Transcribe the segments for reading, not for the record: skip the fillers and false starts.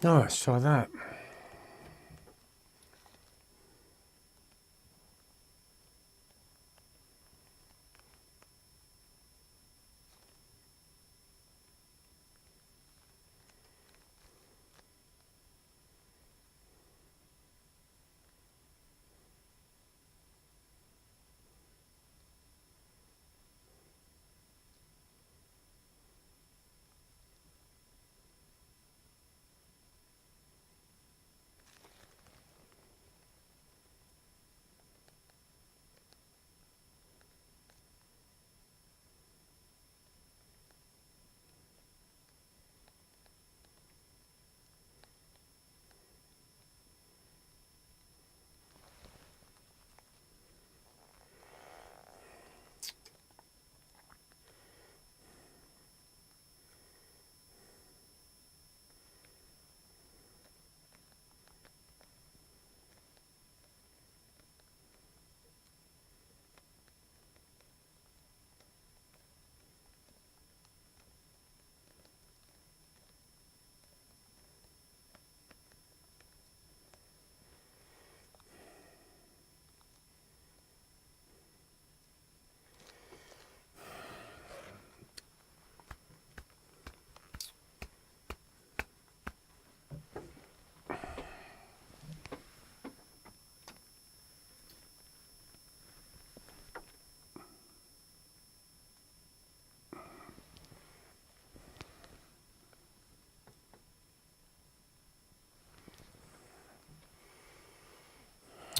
Oh, let's try that.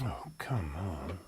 Oh, come on.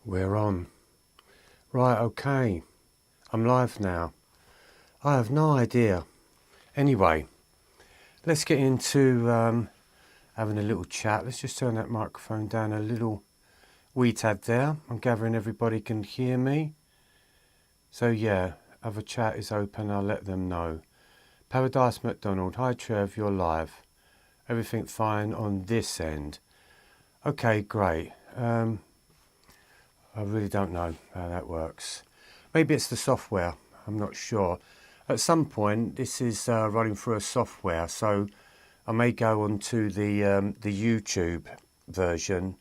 We're on. Right, okay. I'm live now. I have no idea. Anyway, let's get into having a little chat. Let's just turn that microphone down a little wee tad there. I'm gathering everybody can hear me. So yeah, other chat is open. I'll let them know. Paradise McDonald. Hi Trev, you're live. Everything fine on this end. Okay, great. I really don't know how that works. Maybe it's the software. I'm not sure. At some point, this is running through a software, so I may go on to the YouTube version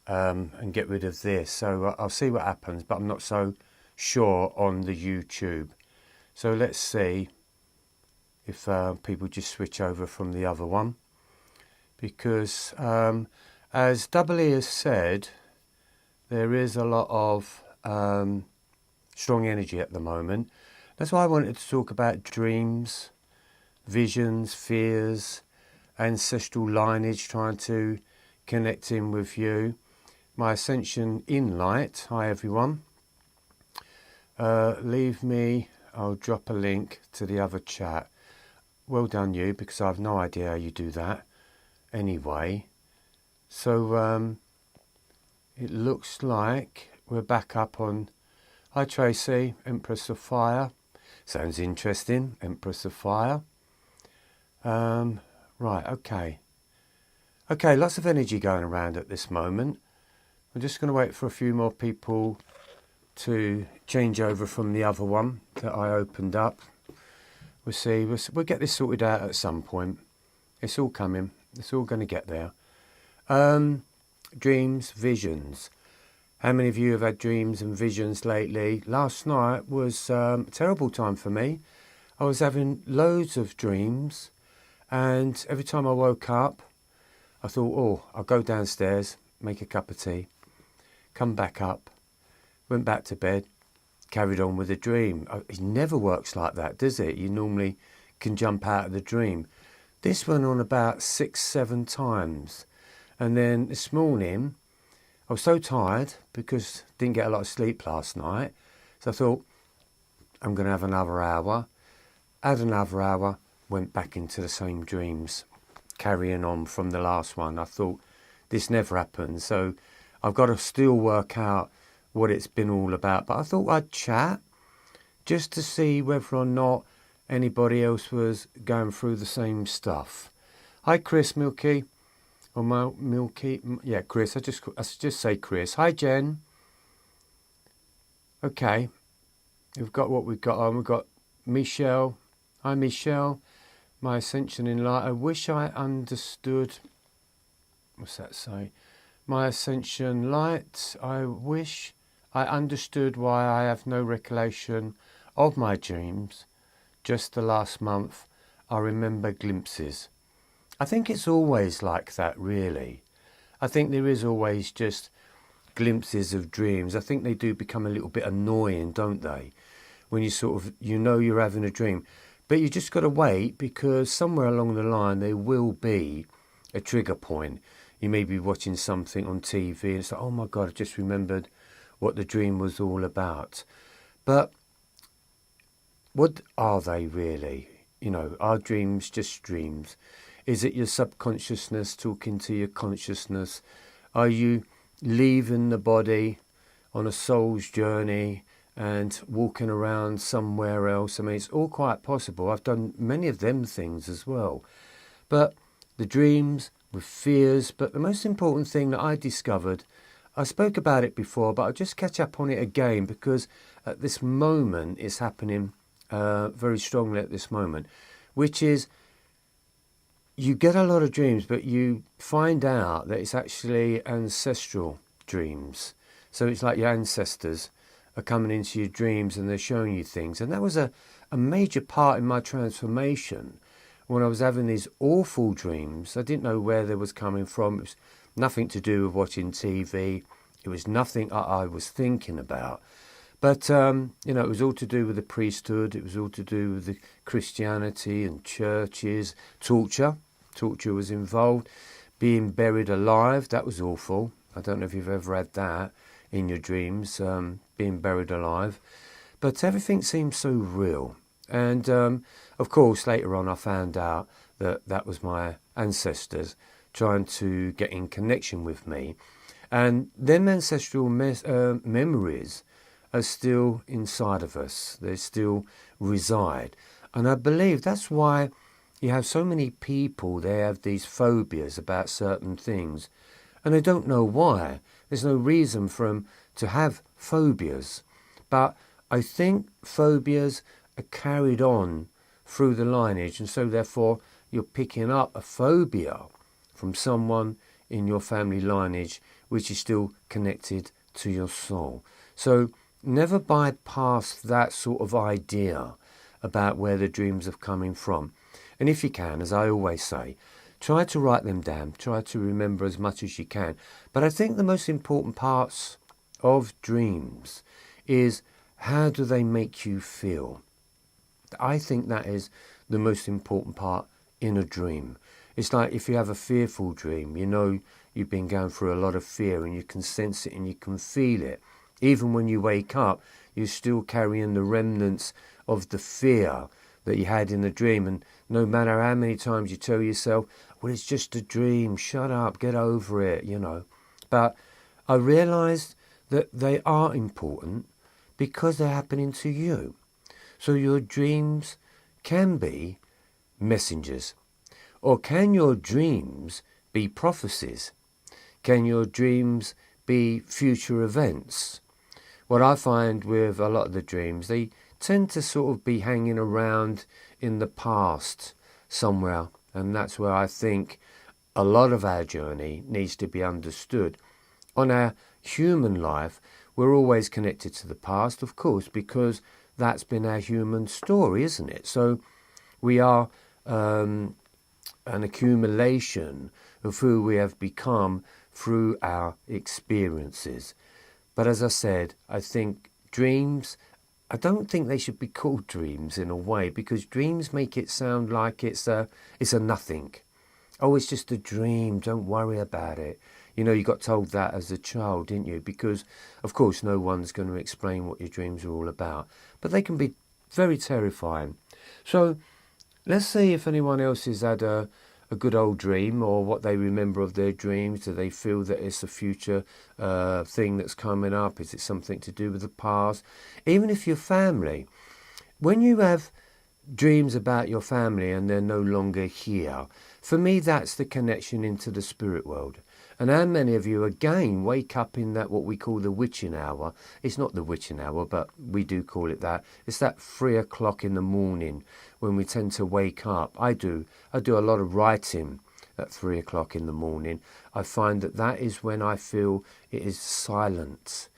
and get rid of this. So I'll see what happens, but I'm not so sure on the YouTube. So let's see if people just switch over from the other one. Because as Double E has said, there is a lot of strong energy at the moment. That's why I wanted to talk about dreams, visions, fears, ancestral lineage, trying to connect in with you. My ascension in light. Hi everyone. Leave me, I'll drop a link to the other chat. Well done you, because I have no idea how you do that. Anyway, so it looks like we're back up on. Hi Tracy, Empress of Fire. Sounds interesting, Empress of Fire. Right, okay. Okay, lots of energy going around at this moment. I'm just going to wait for a few more people to change over from the other one that I opened up. We'll see. We'll get this sorted out at some point. It's all coming. It's all going to get there. Dreams, visions. How many of you have had dreams and visions lately? Last night was a terrible time for me. I was having loads of dreams, and every time I woke up, I thought, oh, I'll go downstairs, make a cup of tea, come back up, went back to bed, carried on with the dream. It never works like that, does it? You normally can jump out of the dream. This went on about 6, 7 times. And then this morning, I was so tired because I didn't get a lot of sleep last night. So I thought, I'm going to have another hour. Had another hour, went back into the same dreams, carrying on from the last one. I thought, this never happens. So I've got to still work out what it's been all about. But I thought I'd chat just to see whether or not anybody else was going through the same stuff. Hi, Chris, Milky. Or Milky. Yeah, Chris. I just say Chris. Hi, Jen. Okay. We've got what we've got on. We've got Michelle. Hi, Michelle. My ascension in light. I wish I understood. What's that say? My ascension light. I wish I understood why I have no recollection of my dreams. Just the last month, I remember glimpses. I think it's always like that, really. I think there is always just glimpses of dreams. I think they do become a little bit annoying, don't they? When you sort of, you know you're having a dream. But you just got to wait, because somewhere along the line there will be a trigger point. You may be watching something on TV and it's like, oh my God, I just remembered what the dream was all about. But what are they really? You know, are dreams just dreams? Is it your subconsciousness talking to your consciousness? Are you leaving the body on a soul's journey and walking around somewhere else? I mean, it's all quite possible. I've done many of them things as well. But the dreams with fears. But the most important thing that I discovered, I spoke about it before, but I'll just catch up on it again, because at this moment it's happening very strongly at this moment, which is you get a lot of dreams, but you find out that it's actually ancestral dreams. So it's like your ancestors are coming into your dreams and they're showing you things. And that was a major part in my transformation. When I was having these awful dreams, I didn't know where they was coming from. It was nothing to do with watching TV. It was nothing I was thinking about. But, you know, it was all to do with the priesthood. It was all to do with the Christianity and churches. Torture was involved. Being buried alive, that was awful. I don't know if you've ever had that in your dreams, being buried alive. But everything seemed so real. And, of course, later on I found out that that was my ancestors trying to get in connection with me. And them ancestral memories are still inside of us. They still reside. And I believe that's why you have so many people, they have these phobias about certain things. And they don't know why. There's no reason for them to have phobias. But I think phobias are carried on through the lineage. And so therefore you're picking up a phobia from someone in your family lineage which is still connected to your soul. So never bypass that sort of idea about where the dreams are coming from. And if you can, as I always say, try to write them down. Try to remember as much as you can. But I think the most important parts of dreams is, how do they make you feel? I think that is the most important part in a dream. It's like if you have a fearful dream, you know you've been going through a lot of fear and you can sense it and you can feel it. Even when you wake up, you're still carrying the remnants of the fear that you had in the dream. And no matter how many times you tell yourself, well, it's just a dream, shut up, get over it, you know. But I realised that they are important because they're happening to you. So your dreams can be messengers. Or can your dreams be prophecies? Can your dreams be future events? What I find with a lot of the dreams, they tend to sort of be hanging around in the past somewhere. And that's where I think a lot of our journey needs to be understood. On our human life, we're always connected to the past, of course, because that's been our human story, isn't it? So we are an accumulation of who we have become through our experiences. But as I said, I think dreams, I don't think they should be called dreams in a way, because dreams make it sound like it's a nothing. Oh, it's just a dream, don't worry about it. You know, you got told that as a child, didn't you? Because, of course, no one's going to explain what your dreams are all about. But they can be very terrifying. So let's see if anyone else has had a good old dream, or what they remember of their dreams. Do they feel that it's a future thing that's coming up? Is it something to do with the past? Even if your family, when you have dreams about your family and they're no longer here, for me that's the connection into the spirit world. And how many of you again wake up in that what we call the witching hour? It's not the witching hour, but we do call it that. It's that 3 o'clock in the morning when we tend to wake up. I do a lot of writing at 3 o'clock in the morning. I find that is when I feel it is silent.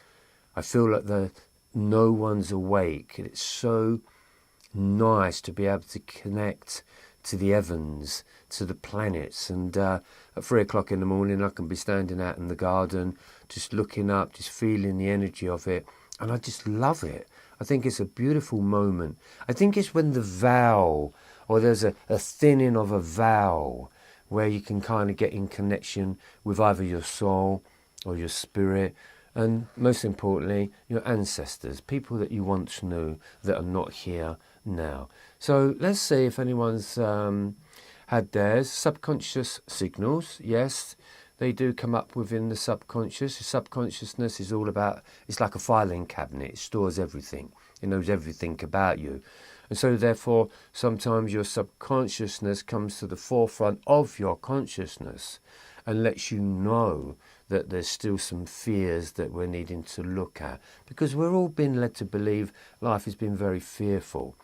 I feel like no one's awake, and it's so nice to be able to connect to the heavens, to the planets. And at 3 o'clock in the morning I can be standing out in the garden, just looking up, just feeling the energy of it, and I just love it. I think it's a beautiful moment. I think it's when the vow, or there's a thinning of a vow, where you can kind of get in connection with either your soul or your spirit, and most importantly, your ancestors, people that you once knew that are not here now. So let's see if anyone's had theirs. Subconscious signals, yes, they do come up within the subconscious. The subconsciousness is all about, it's like a filing cabinet. It stores everything. It knows everything about you. And so therefore, sometimes your subconsciousness comes to the forefront of your consciousness and lets you know that there's still some fears that we're needing to look at, because we're all being led to believe life has been very fearful.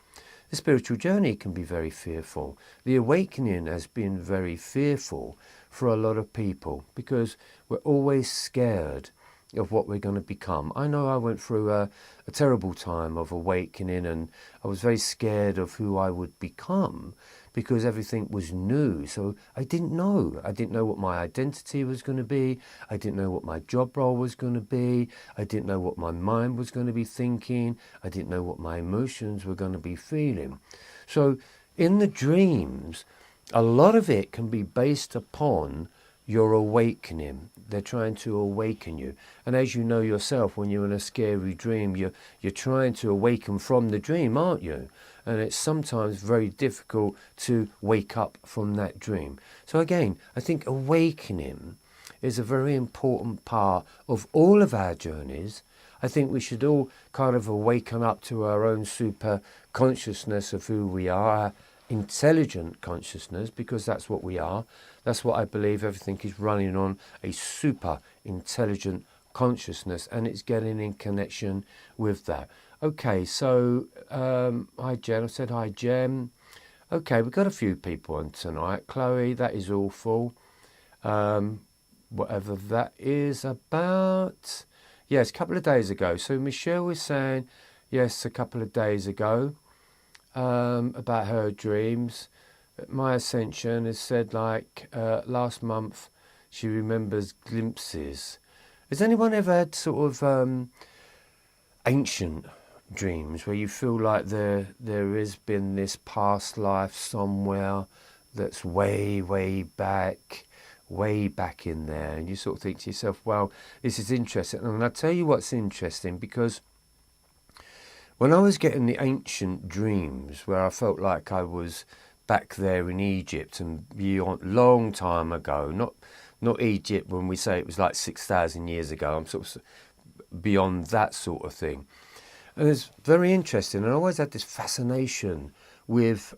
The spiritual journey can be very fearful. The awakening has been very fearful for a lot of people, because we're always scared of what we're going to become. I know I went through a terrible time of awakening, and I was very scared of who I would become, because everything was new. So I didn't know. I didn't know what my identity was going to be. I didn't know what my job role was going to be. I didn't know what my mind was going to be thinking. I didn't know what my emotions were going to be feeling. So in the dreams, a lot of it can be based upon your awakening. They're trying to awaken you. And as you know yourself, when you're in a scary dream, you're trying to awaken from the dream, aren't you? And it's sometimes very difficult to wake up from that dream. So again, I think awakening is a very important part of all of our journeys. I think we should all kind of awaken up to our own super consciousness of who we are, intelligent consciousness, because that's what we are. That's what I believe. Everything is running on a super intelligent consciousness, and it's getting in connection with that. Okay, so hi Jen. I said hi Jen. Okay, we've got a few people on tonight. Chloe, that is awful. Whatever that is about. Yes, a couple of days ago. So Michelle was saying, yes, a couple of days ago, about her dreams. My Ascension has said, like, last month she remembers glimpses. Has anyone ever had sort of ancient dreams where you feel like there has been this past life somewhere that's way back in there, and you sort of think to yourself, well, this is interesting. And I'll tell you what's interesting, because when I was getting the ancient dreams where I felt like I was back there in Egypt and beyond, long time ago, not Egypt when we say it was like 6,000 years ago, I'm sort of beyond that sort of thing. And it's very interesting, and I always had this fascination with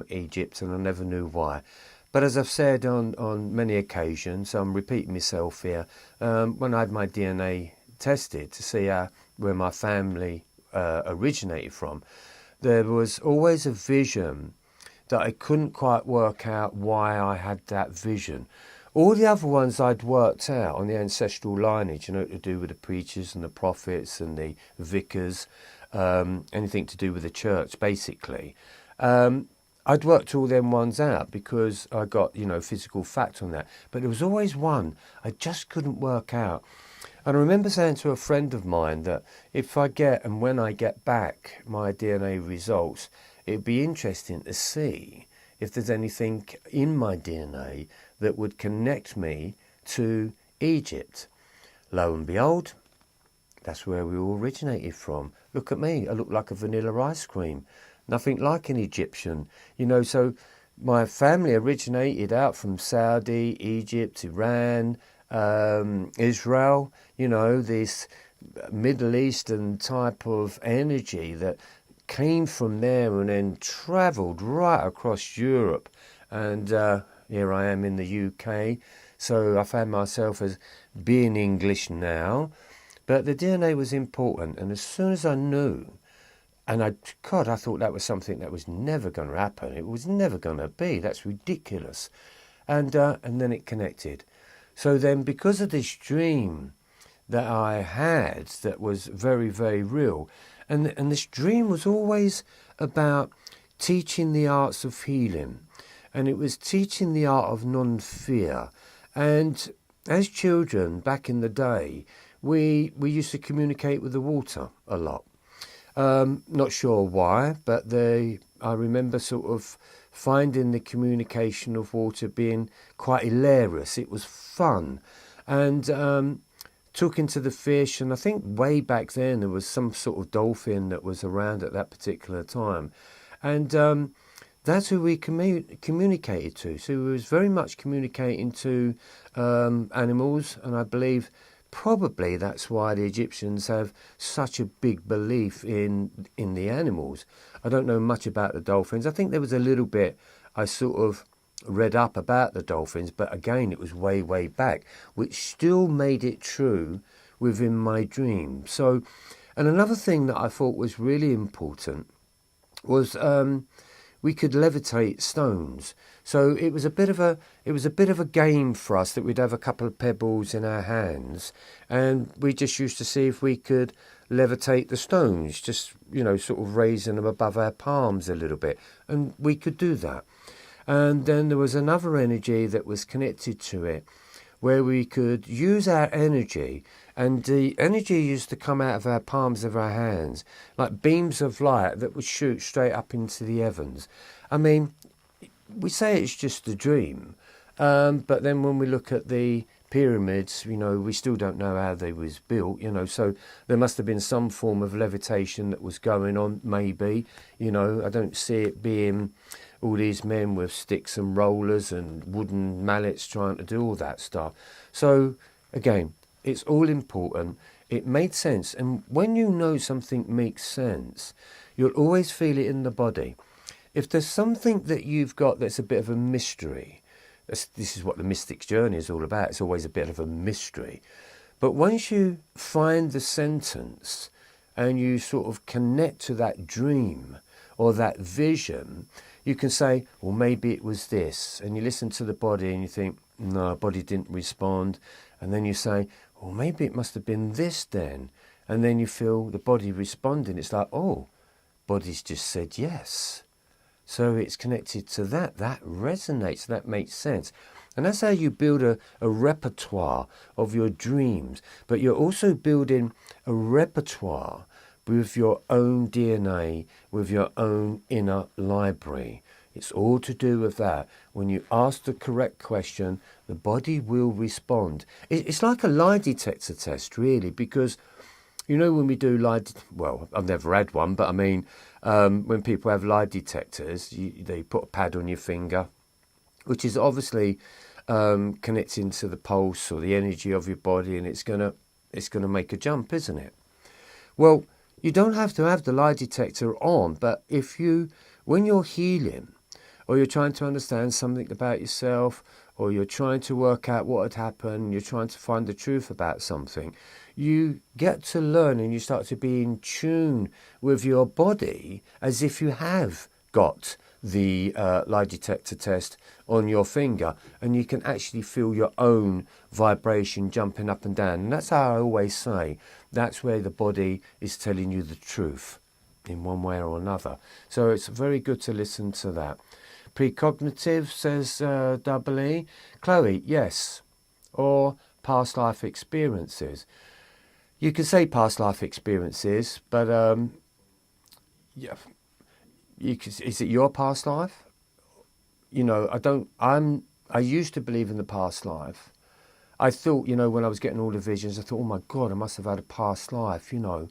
Egypt, and I never knew why. But as I've said on many occasions, I'm repeating myself here, when I had my DNA tested to see where my family originated from, there was always a vision that I couldn't quite work out why I had that vision. All the other ones I'd worked out on the ancestral lineage, to do with the preachers and the prophets and the vicars, anything to do with the church, basically. I'd worked all them ones out because I got, physical fact on that. But there was always one I just couldn't work out. And I remember saying to a friend of mine that if I get, and when I get back my DNA results, it'd be interesting to see if there's anything in my DNA that would connect me to Egypt. Lo and behold, that's where we all originated from. Look at me, I look like a vanilla ice cream. Nothing like an Egyptian. So my family originated out from Saudi, Egypt, Iran, Israel, this Middle Eastern type of energy that came from there and then travelled right across Europe. And here I am in the UK. So I found myself as being English now. But the DNA was important. And as soon as I knew, and I thought that was something that was never going to happen. It was never going to be. That's ridiculous. And then it connected. So then because of this dream that I had that was very, very real, and this dream was always about teaching the arts of healing. And it was teaching the art of non-fear. And as children back in the day, we used to communicate with the water a lot. Not sure why, but I remember sort of finding the communication of water being quite hilarious. It was fun. And talking to the fish, and I think way back then there was some sort of dolphin that was around at that particular time. And that's who we communicated to. So we was very much communicating to animals, and I believe probably that's why the Egyptians have such a big belief in the animals. I don't know much about the dolphins. I think there was a little bit I sort of read up about the dolphins, but again, it was way, way back, which still made it true within my dream. So, and another thing that I thought was really important was we could levitate stones. So it was a bit of a game for us that we'd have a couple of pebbles in our hands, and we just used to see if we could levitate the stones, just sort of raising them above our palms a little bit, and we could do that. And then there was another energy that was connected to it, where we could use our energy, and the energy used to come out of our palms of our hands like beams of light that would shoot straight up into the heavens. I mean, we say it's just a dream, but then when we look at the pyramids, we still don't know how they was built, so there must have been some form of levitation that was going on, maybe. I don't see it being all these men with sticks and rollers and wooden mallets trying to do all that stuff. So again, it's all important. It made sense, and when you know something makes sense, you'll always feel it in the body. If there's something that you've got that's a bit of a mystery, this is what the mystic's journey is all about. It's always a bit of a mystery. But once you find the sentence and you sort of connect to that dream or that vision, you can say, well, maybe it was this. And you listen to the body and you think, no, body didn't respond. And then you say, well, maybe it must have been this then. And then you feel the body responding. It's like, oh, body's just said yes. So it's connected to that. That resonates. That makes sense. And that's how you build a repertoire of your dreams. But you're also building a repertoire with your own DNA, with your own inner library. It's all to do with that. When you ask the correct question, the body will respond. It's like a lie detector test, really, because when we do well, I've never had one, but I mean, when people have lie detectors, they put a pad on your finger, which is obviously connecting to the pulse or the energy of your body, and it's gonna make a jump, isn't it? Well, you don't have to have the lie detector on, but when you're healing, or you're trying to understand something about yourself, or you're trying to work out what had happened, you're trying to find the truth about something, you get to learn and you start to be in tune with your body as if you have got the lie detector test on your finger, and you can actually feel your own vibration jumping up and down. And that's how I always say, that's where the body is telling you the truth in one way or another. So it's very good to listen to that. Precognitive, says Double E. Chloe, yes. Or past life experiences. You can say past life experiences, but yeah, is it your past life? You know, I used to believe in the past life. I thought, you know, when I was getting all the visions, I thought, oh my God, I must have had a past life, you know.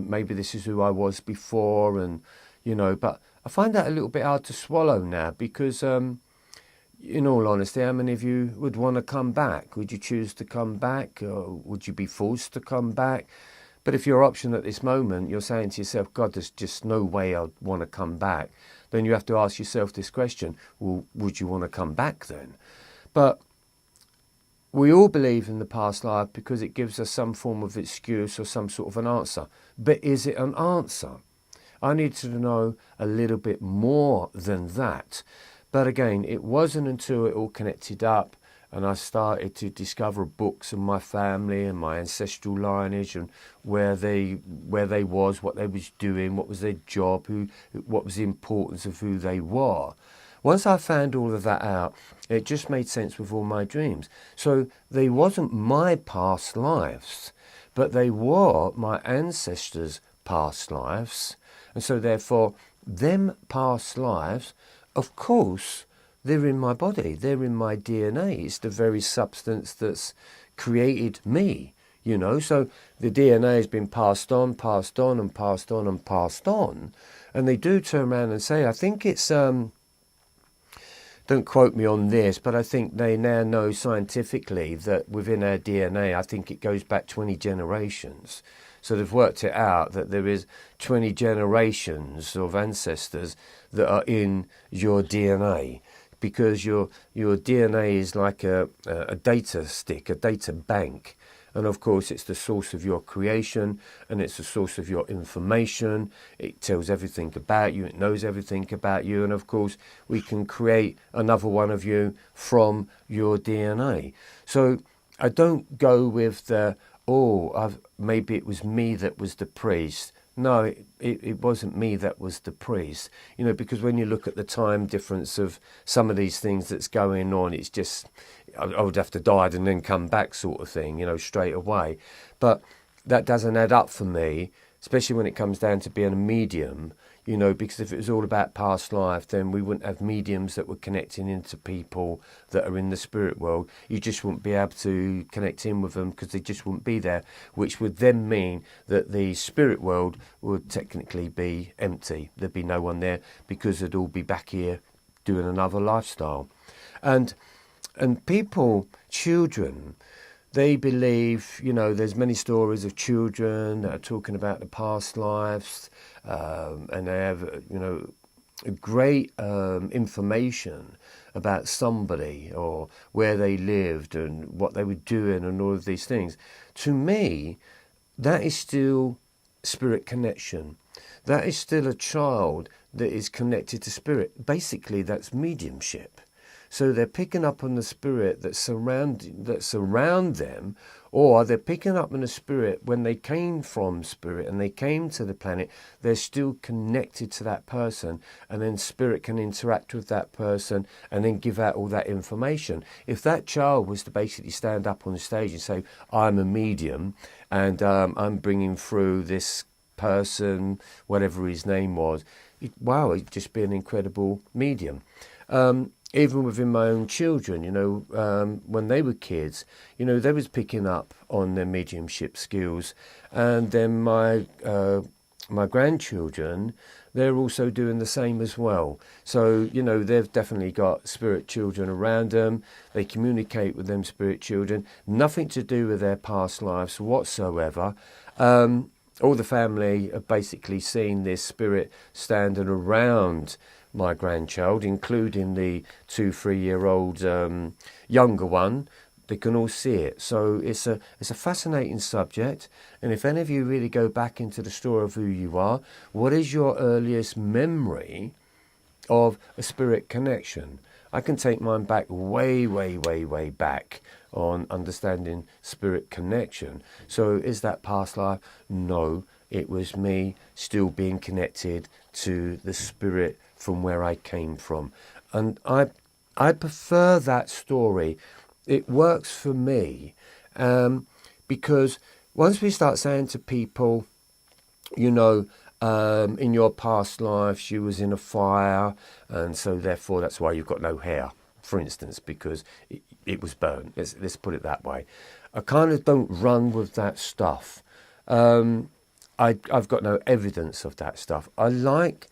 Maybe this is who I was before, and, you know, but I find that a little bit hard to swallow now because, in all honesty, how many of you would want to come back? Would you choose to come back, or would you be forced to come back? But if your option at this moment, you're saying to yourself, God, there's just no way I'd want to come back, then you have to ask yourself this question, well, would you want to come back then? But we all believe in the past life because it gives us some form of excuse or some sort of an answer. But is it an answer? I need to know a little bit more than that. But again, it wasn't until it all connected up and I started to discover books of my family and my ancestral lineage and where they was, what they was doing, what was their job, what was the importance of who they were. Once I found all of that out, it just made sense with all my dreams. So they wasn't my past lives, but they were my ancestors' past lives. And so therefore, them past lives, of course, they're in my body, they're in my DNA. It's the very substance that's created me, you know. So the DNA has been passed on, and passed on, and passed on. And they do turn around and say, I think it's, don't quote me on this, but I think they now know scientifically that within our DNA, I think it goes back 20 generations. So they've worked it out that there is 20 generations of ancestors that are in your DNA. Because your DNA is like a data stick, a data bank. And of course, it's the source of your creation and it's the source of your information. It tells everything about you. It knows everything about you. And of course, we can create another one of you from your DNA. So I don't go with the, maybe it was me that was the priest. No, it wasn't me that was the priest, you know, because when you look at the time difference of some of these things that's going on, it's just, I would have to die and then come back sort of thing, you know, straight away. But that doesn't add up for me, especially when it comes down to being a medium, you know, because if it was all about past life, then we wouldn't have mediums that were connecting into people that are in the spirit world. You just wouldn't be able to connect in with them because they just wouldn't be there, which would then mean that the spirit world would technically be empty. There'd be no one there because they'd all be back here doing another lifestyle. And people, children, they believe, you know, there's many stories of children that are talking about the past lives, and they have, you know, great information about somebody or where they lived and what they were doing and all of these things. To me, that is still spirit connection. That is still a child that is connected to spirit. Basically, that's mediumship. So they're picking up on the spirit that's around them, or they're picking up on the spirit when they came from spirit and they came to the planet. They're still connected to that person, and then spirit can interact with that person and then give out all that information. If that child was to basically stand up on the stage and say, I'm a medium and I'm bringing through this person, whatever his name was, wow, it'd just be an incredible medium. Even within my own children, you know, when they were kids, you know, they was picking up on their mediumship skills. And then my grandchildren, they're also doing the same as well. So, you know, they've definitely got spirit children around them. They communicate with them spirit children. Nothing to do with their past lives whatsoever. All the family have basically seen this spirit standing around my grandchild, including the 2-3-year-old younger one. They can all see it. So it's a fascinating subject. And if any of you really go back into the story of who you are, what is your earliest memory of a spirit connection? I can take mine back way, way, way, way back on understanding spirit connection. So is that past life? No, it was me still being connected to the spirit from where I came from. And I prefer that story. It works for me, because once we start saying to people, you know, in your past life you was in a fire, and so therefore that's why you've got no hair, for instance, because it was burnt. Let's put it that way. I kind of don't run with that stuff. I've got no evidence of that stuff. I like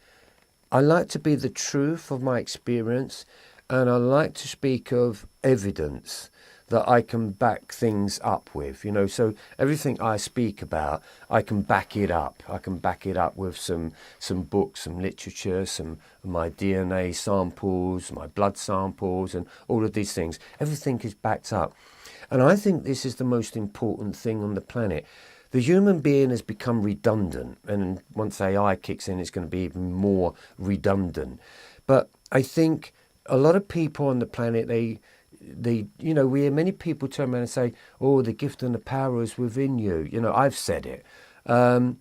to be the truth of my experience, and I like to speak of evidence that I can back things up with, you know. So everything I speak about, I can back it up. I can back it up with some books, some literature, some my DNA samples, my blood samples, and all of these things. Everything is backed up. And I think this is the most important thing on the planet. The human being has become redundant, and once AI kicks in, it's going to be even more redundant. But I think a lot of people on the planet, they you know, we hear many people turn around and say, oh, the gift and the power is within you. You know, I've said it. And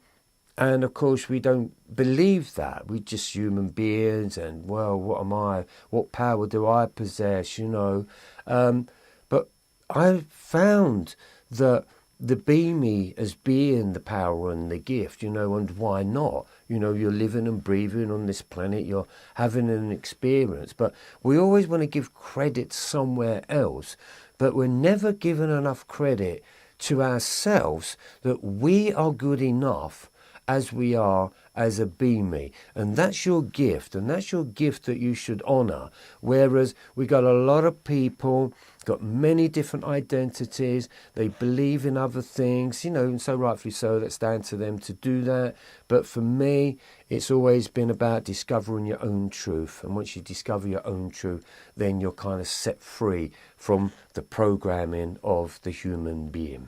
of course, we don't believe that. We're just human beings, and, well, what am I? What power do I possess, you know? But I've found that the beamy as being the power and the gift, you know, and why not? You know, you're living and breathing on this planet, you're having an experience, but we always want to give credit somewhere else, but we're never given enough credit to ourselves that we are good enough as we are as a beamy. And that's your gift, and that's your gift that you should honour. Whereas we got a lot of people, got many different identities, they believe in other things, you know, and so rightfully so, that's down to them to do that. But for me, it's always been about discovering your own truth. And once you discover your own truth, then you're kind of set free from the programming of the human being.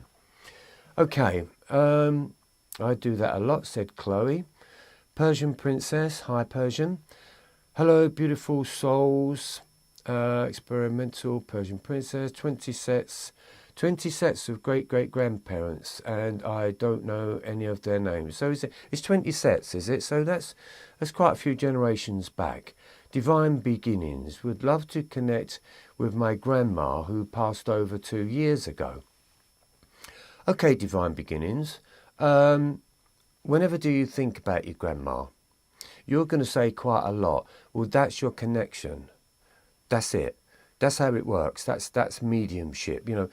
Okay, I do that a lot, said Chloe. Persian Princess, hi Persian. Hello, beautiful souls. Experimental Persian Princess, 20 sets of great-great-grandparents, and I don't know any of their names. So it's 20 sets, is it? So that's quite a few generations back. Divine Beginnings. Would love to connect with my grandma who passed over 2 years ago. Okay, Divine Beginnings. Whenever do you think about your grandma? You're going to say quite a lot. Well, that's your connection. That's it. That's how it works. That's mediumship. You know,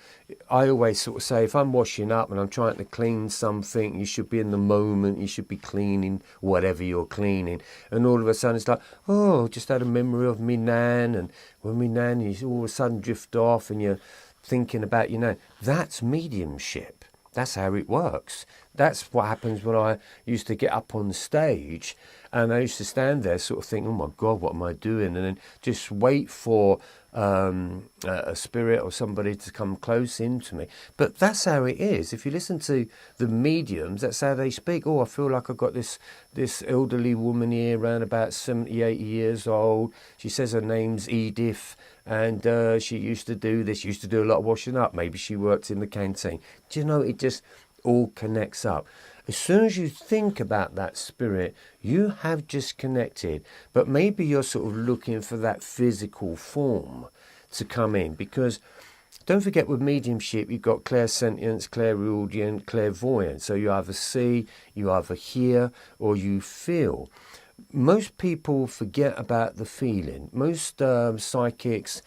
I always sort of say, if I'm washing up and I'm trying to clean something, you should be in the moment. You should be cleaning whatever you're cleaning. And all of a sudden it's like, oh, just had a memory of me nan. And when me nan, you all of a sudden drift off and you're thinking about your nan. That's mediumship. That's how it works. That's what happens when I used to get up on the stage, and I used to stand there sort of thinking, oh my God, what am I doing? And then just wait for a spirit or somebody to come close into me. But that's how it is. If you listen to the mediums, that's how they speak. Oh, I feel like I've got this elderly woman here around about 70, 80 years old. She says her name's Edith, and she used to do this, used to do a lot of washing up. Maybe she worked in the canteen. Do you know, it just all connects up. As soon as you think about that spirit, you have just connected. But maybe you're sort of looking for that physical form to come in. Because don't forget, with mediumship, you've got clairsentience, clairaudient, clairvoyant. So you either see, you either hear, or you feel. Most people forget about the feeling. Most psychics,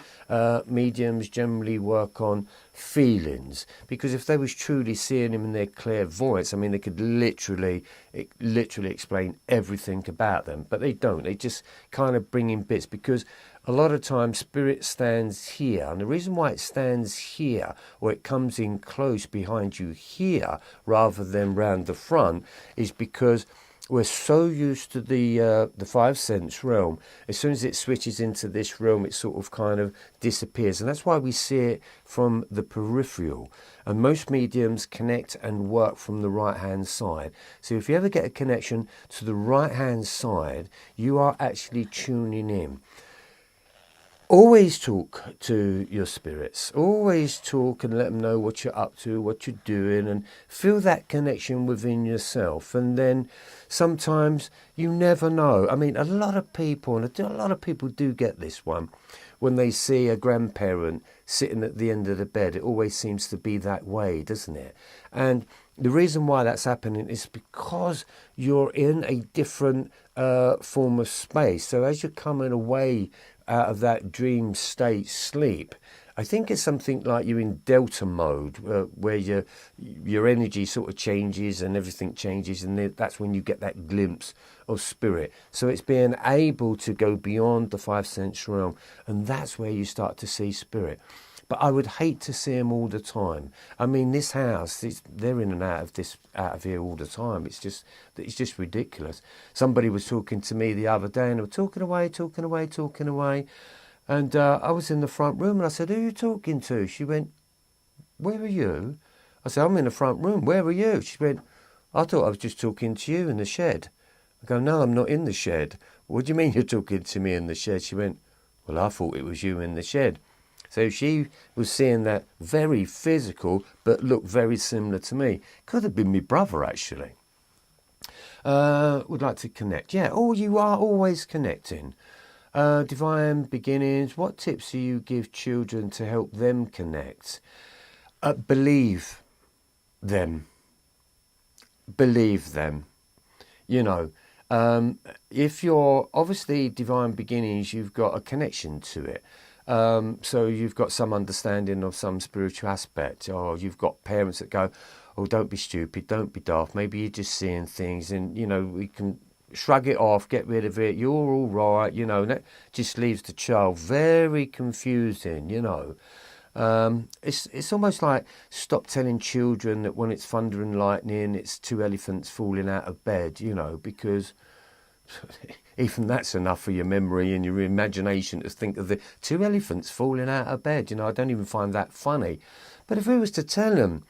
mediums generally work on feelings, because if they was truly seeing them in their clairvoyance, I mean, they could literally explain everything about them, but they don't. They just kind of bring in bits, because a lot of times spirit stands here, and the reason why it stands here, or it comes in close behind you here rather than round the front, is because we're so used to the five sense realm. As soon as it switches into this realm, it sort of kind of disappears. And that's why we see it from the peripheral. And most mediums connect and work from the right-hand side. So if you ever get a connection to the right-hand side, you are actually tuning in. always talk to your spirits. Always talk and let them know what you're up to, what you're doing, and feel that connection within yourself. And then sometimes you never know. I mean, a lot of people do get this one. When they see a grandparent sitting at the end of the bed, it always seems to be that way, doesn't it? And the reason why that's happening is because you're in a different form of space. So as you're coming away out of that dream state sleep, I think it's something like you're in delta mode, where your energy sort of changes and everything changes, and that's when you get that glimpse of spirit. So it's being able to go beyond the five sense realm, and that's where you start to see spirit. But I would hate to see them all the time. I mean, this house, they're in and out of here all the time. It's just ridiculous. Somebody was talking to me the other day, and they were talking away. And I was in the front room, and I said, "Who are you talking to?" She went, "Where are you?" I said, "I'm in the front room. Where are you?" She went, "I thought I was just talking to you in the shed." I go, "No, I'm not in the shed." "What do you mean you're talking to me in the shed?" She went, "Well, I thought it was you in the shed." So she was seeing that very physical, but looked very similar to me. Could have been my brother, actually. Would like to connect. Yeah, you are always connecting. Divine beginnings. What tips do you give children to help them connect? Believe them. Believe them. You know, if you're obviously divine beginnings, you've got a connection to it. So you've got some understanding of some spiritual aspect, or you've got parents that go, "Oh, don't be stupid, don't be daft. Maybe you're just seeing things," and we can shrug it off, get rid of it. You're all right, and that just leaves the child very confusing. It's almost like stop telling children that when it's thunder and lightning, it's two elephants falling out of bed. Because even that's enough for your memory and your imagination to think of the two elephants falling out of bed. I don't even find that funny. But if we was to tell them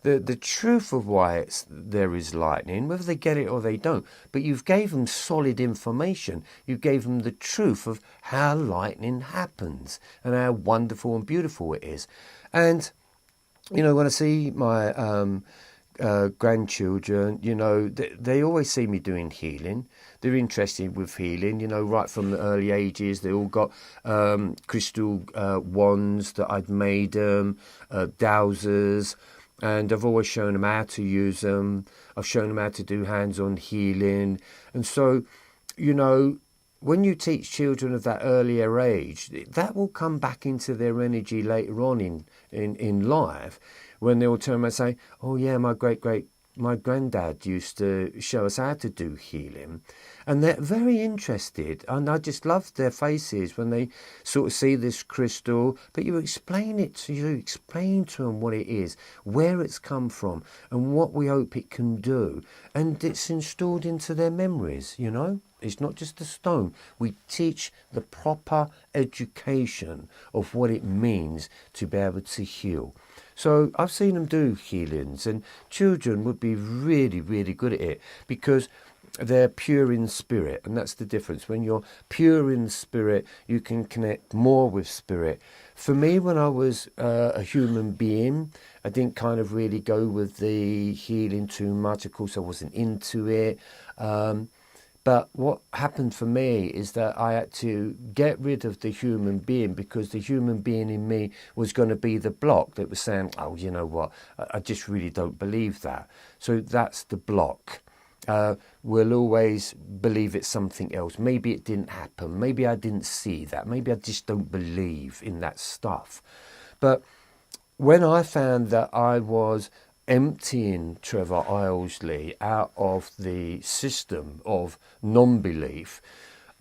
the truth of why there is lightning, whether they get it or they don't, but you've gave them solid information. You gave them the truth of how lightning happens and how wonderful and beautiful it is. And, when I see my grandchildren, they always see me doing healing. They're interested with healing, right from the early ages. They all got crystal wands that I'd made them, dowsers, and I've always shown them how to use them. I've shown them how to do hands-on healing. And so, when you teach children of that earlier age, that will come back into their energy later on in life, when they will turn around and say, "Oh yeah, my granddad used to show us how to do healing." And they're very interested, and I just love their faces when they sort of see this crystal. But you explain to them what it is, where it's come from, and what we hope it can do, and it's installed into their memories. It's not just a stone. We teach the proper education of what it means to be able to heal. So I've seen them do healings, and children would be really, really good at it because they're pure in spirit, and that's the difference. When you're pure in spirit, you can connect more with spirit. For me, when I was a human being, I didn't kind of really go with the healing too much. Of course, I wasn't into it. But what happened for me is that I had to get rid of the human being, because the human being in me was going to be the block that was saying, "Oh, you know what, I just really don't believe that." So that's the block. We'll always believe it's something else. Maybe it didn't happen. Maybe I didn't see that. Maybe I just don't believe in that stuff. But when I found that I was emptying Trevor Ilesley out of the system of non-belief,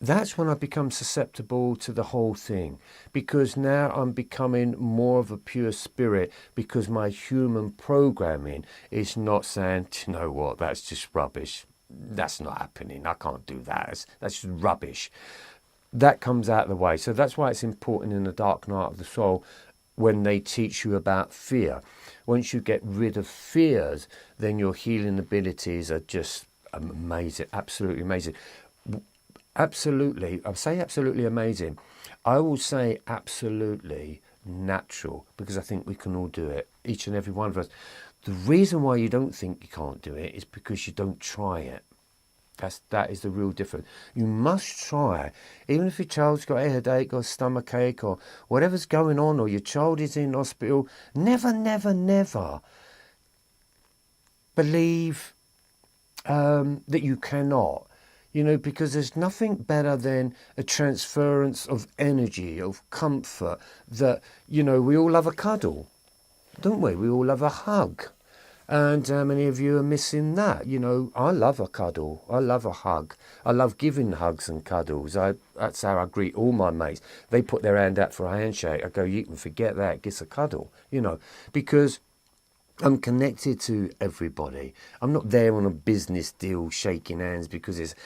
that's when I become susceptible to the whole thing, because now I'm becoming more of a pure spirit, because my human programming is not saying, "Do you know what, that's just rubbish. That's not happening. I can't do that. That's just rubbish." That comes out of the way. So that's why it's important in the dark night of the soul when they teach you about fear. Once you get rid of fears, then your healing abilities are just amazing, absolutely amazing. Absolutely, I say absolutely amazing. I will say absolutely natural, because I think we can all do it, each and every one of us. The reason why you don't think you can't do it is because you don't try it. That is the real difference. You must try. Even if your child's got a headache or stomach ache or whatever's going on, or your child is in hospital, never, never, never believe that you cannot. Because there's nothing better than a transference of energy, of comfort, that, we all love a cuddle, don't we? We all love a hug. And how many of you are missing that? I love a cuddle. I love a hug. I love giving hugs and cuddles. That's how I greet all my mates. They put their hand out for a handshake. I go, you can forget that. It's a cuddle, because I'm connected to everybody. I'm not there on a business deal shaking hands because it's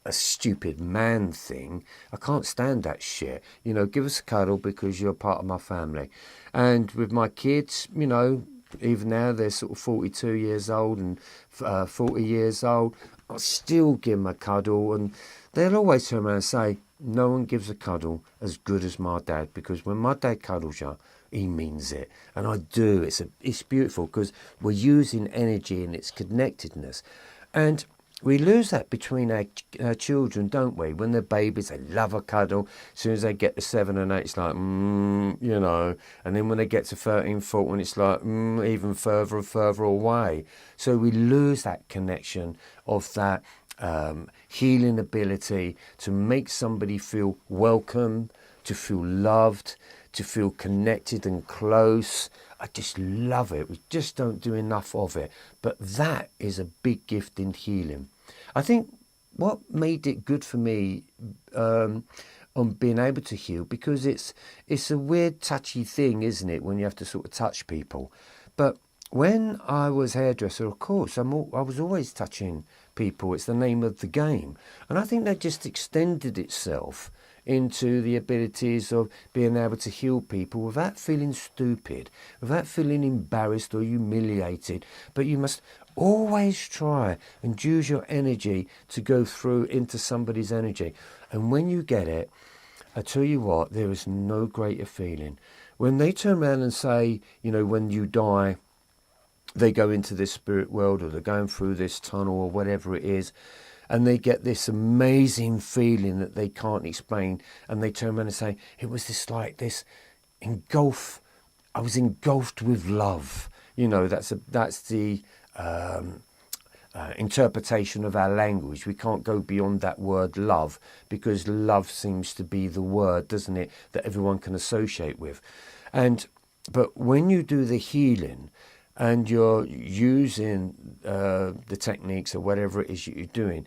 a stupid man thing. I can't stand that shit. Give us a cuddle because you're part of my family. And with my kids, even now they're sort of 42 years old and 40 years old, I still give them a cuddle, and they'll always turn around and say, no one gives a cuddle as good as my dad, because when my dad cuddles you, he means it. And I do. It's beautiful, because we're using energy and its connectedness. And we lose that between our children, don't we? When they're babies, they love a cuddle. As soon as they get to 7 and 8, it's like, And then when they get to 13, 14, it's like, even further and further away. So we lose that connection of that healing ability to make somebody feel welcome, to feel loved, to feel connected and close. I just love it. We just don't do enough of it. But that is a big gift in healing. I think what made it good for me on being able to heal, because it's a weird touchy thing, isn't it, when you have to sort of touch people. But when I was hairdresser, of course, I was always touching people. It's the name of the game. And I think that just extended itself into the abilities of being able to heal people without feeling stupid, without feeling embarrassed or humiliated. But you must always try and use your energy to go through into somebody's energy. And when you get it, I tell you what, there is no greater feeling. When they turn around and say, when you die, they go into this spirit world, or they're going through this tunnel or whatever it is, and they get this amazing feeling that they can't explain, and they turn around and say, it was this I was engulfed with love. That's the interpretation of our language. We can't go beyond that word love, because love seems to be the word, doesn't it, that everyone can associate with. But when you do the healing, and you're using the techniques or whatever it is you're doing,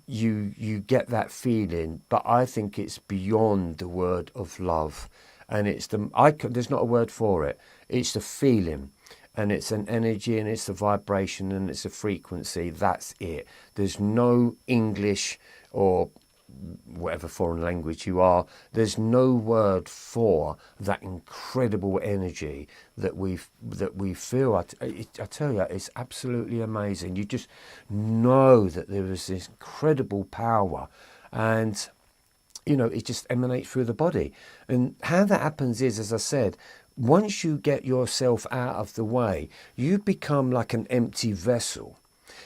you get that feeling. But I think it's beyond the word of love, and there's not a word for it. It's the feeling, and it's an energy, and it's a vibration, and it's a frequency. That's it. There's no English or whatever foreign language you are, there's no word for that incredible energy that we feel. I tell you, it's absolutely amazing. You just know that there is this incredible power, and it just emanates through the body. And how that happens is, as I said, once you get yourself out of the way, you become like an empty vessel.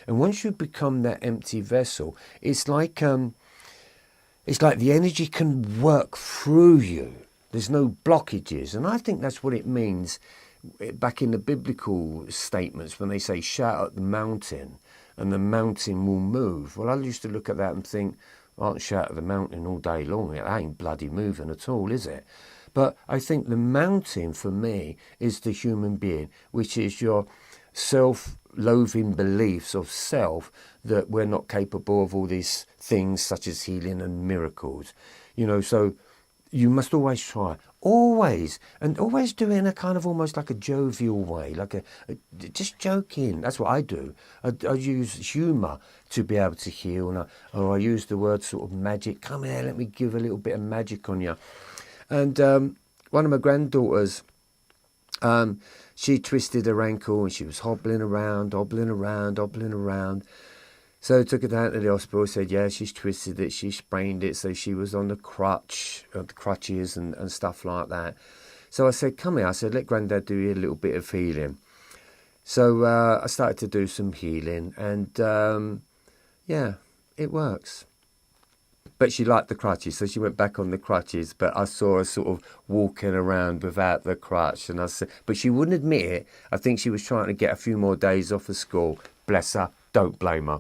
And once you become that empty vessel, it's like the energy can work through you. There's no blockages. And I think that's what it means back in the biblical statements when they say, shout at the mountain and the mountain will move. Well, I used to look at that and think, I can't shout at the mountain all day long. It ain't bloody moving at all, is it? But I think the mountain for me is the human being, which is your self-loathing beliefs of self, that we're not capable of all these things such as healing and miracles. So you must always try, always, and always do it in a kind of almost like a jovial way, like just joking. That's what I do. I use humour to be able to heal, or I use the word sort of magic. Come here, let me give a little bit of magic on you. And one of my granddaughters, she twisted her ankle and she was hobbling around. So I took her down to the hospital, said, yeah, she's twisted it, she sprained it, so she was on the crutches and stuff like that. So I said, come here, I said, let Grandad do you a little bit of healing. So I started to do some healing, and yeah, it works. But she liked the crutches, so she went back on the crutches, but I saw her sort of walking around without the crutch, and I said, but she wouldn't admit it. I think she was trying to get a few more days off of school. Bless her, don't blame her.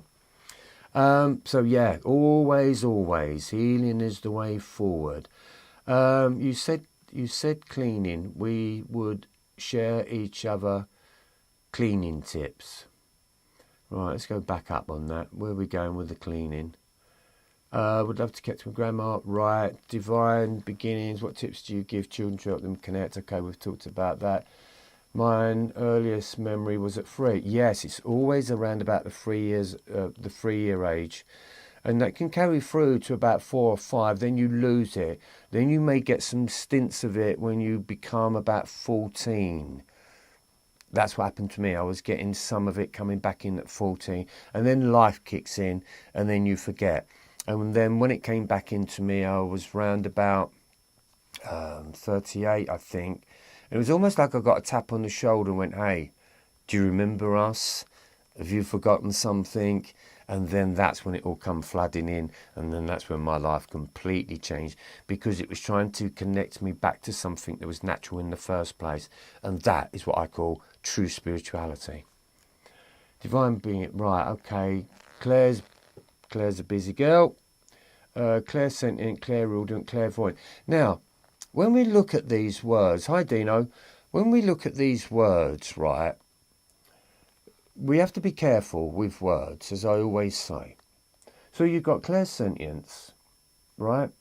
So yeah, always, healing is the way forward. You said cleaning. We would share each other cleaning tips. Right, let's go back up on that. Where are we going with the cleaning? Would love to get to my grandma. Right, divine beginnings. What tips do you give children to help them connect? Okay, we've talked about that. Mine earliest memory was at 3. Yes, it's always around about the 3-year age. And that can carry through to about 4 or 5. Then you lose it. Then you may get some stints of it when you become about 14. That's what happened to me. I was getting some of it coming back in at 14. And then life kicks in and then you forget. And then when it came back into me, I was round about 38, I think. It was almost like I got a tap on the shoulder and went, hey, do you remember us? Have you forgotten something? And then that's when it all come flooding in. And then that's when my life completely changed, because it was trying to connect me back to something that was natural in the first place. And that is what I call true spirituality. Divine being, right, okay. Claire's a busy girl. Claire sentient, clairaudient, clairvoyant. Now, when we look at these words, hi Dino, when we look at these words, right, we have to be careful with words, as I always say. So you've got clairsentience, right?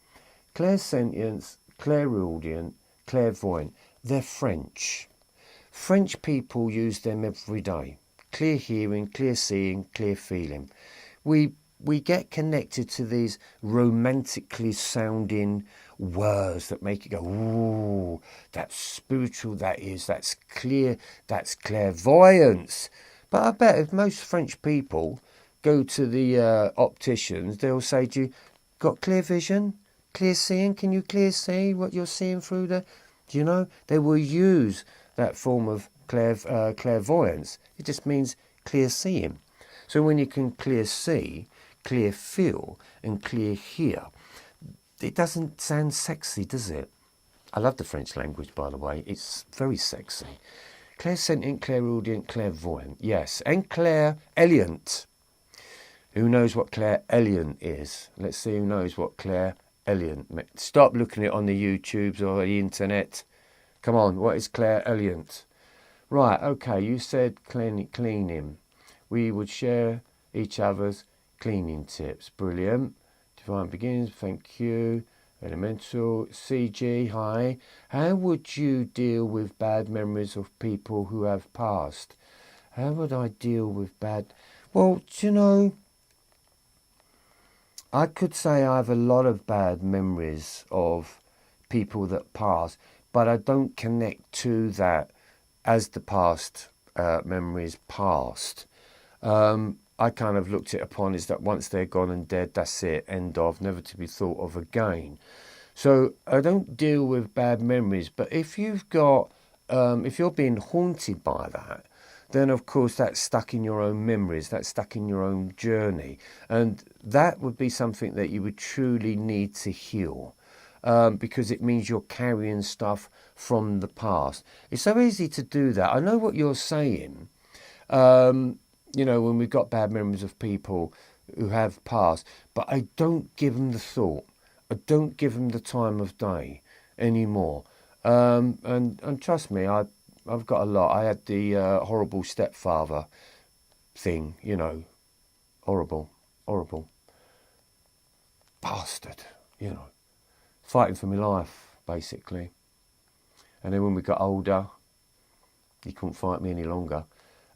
Clairsentience, clairaudient, clairvoyant. They're French. French people use them every day. Clear hearing, clear seeing, clear feeling. We get connected to these romantically sounding words that make it go, ooh, that's spiritual, that's clear, that's clairvoyance. But I bet if most French people go to the opticians, they'll say to you, got clear vision, clear seeing, can you clear see what you're seeing through the, do you know? They will use that form of clairvoyance. It just means clear seeing. So when you can clear see, clear feel and clear hear, it doesn't sound sexy, does it? I love the French language, by the way. It's very sexy. Clairsentient, clairaudient, clairvoyant, yes. And clairelient. Who knows what clairelient is? Let's see who knows what clairelient means. Stop looking at it on the YouTubes or the internet. Come on, what is clairelient? Right, okay, you said cleaning. We would share each other's cleaning tips. Brilliant. Divine beginnings, thank you. Elemental, CG, hi. How would you deal with bad memories of people who have passed? How would I deal with bad... Well, do you know, I could say I have a lot of bad memories of people that passed, but I don't connect to that as the past memories passed. I kind of looked it upon as that once they're gone and dead, that's it, end of, never to be thought of again. So I don't deal with bad memories, but if you've got, if you're being haunted by that, then of course that's stuck in your own memories, that's stuck in your own journey. And that would be something that you would truly need to heal, because it means you're carrying stuff from the past. It's so easy to do that. I know what you're saying. You know, when we've got bad memories of people who have passed, but I don't give them the thought. I don't give them the time of day anymore. And trust me, I've got a lot. I had the horrible stepfather thing, you know, horrible bastard, you know, fighting for my life, basically. And then when we got older, he couldn't fight me any longer.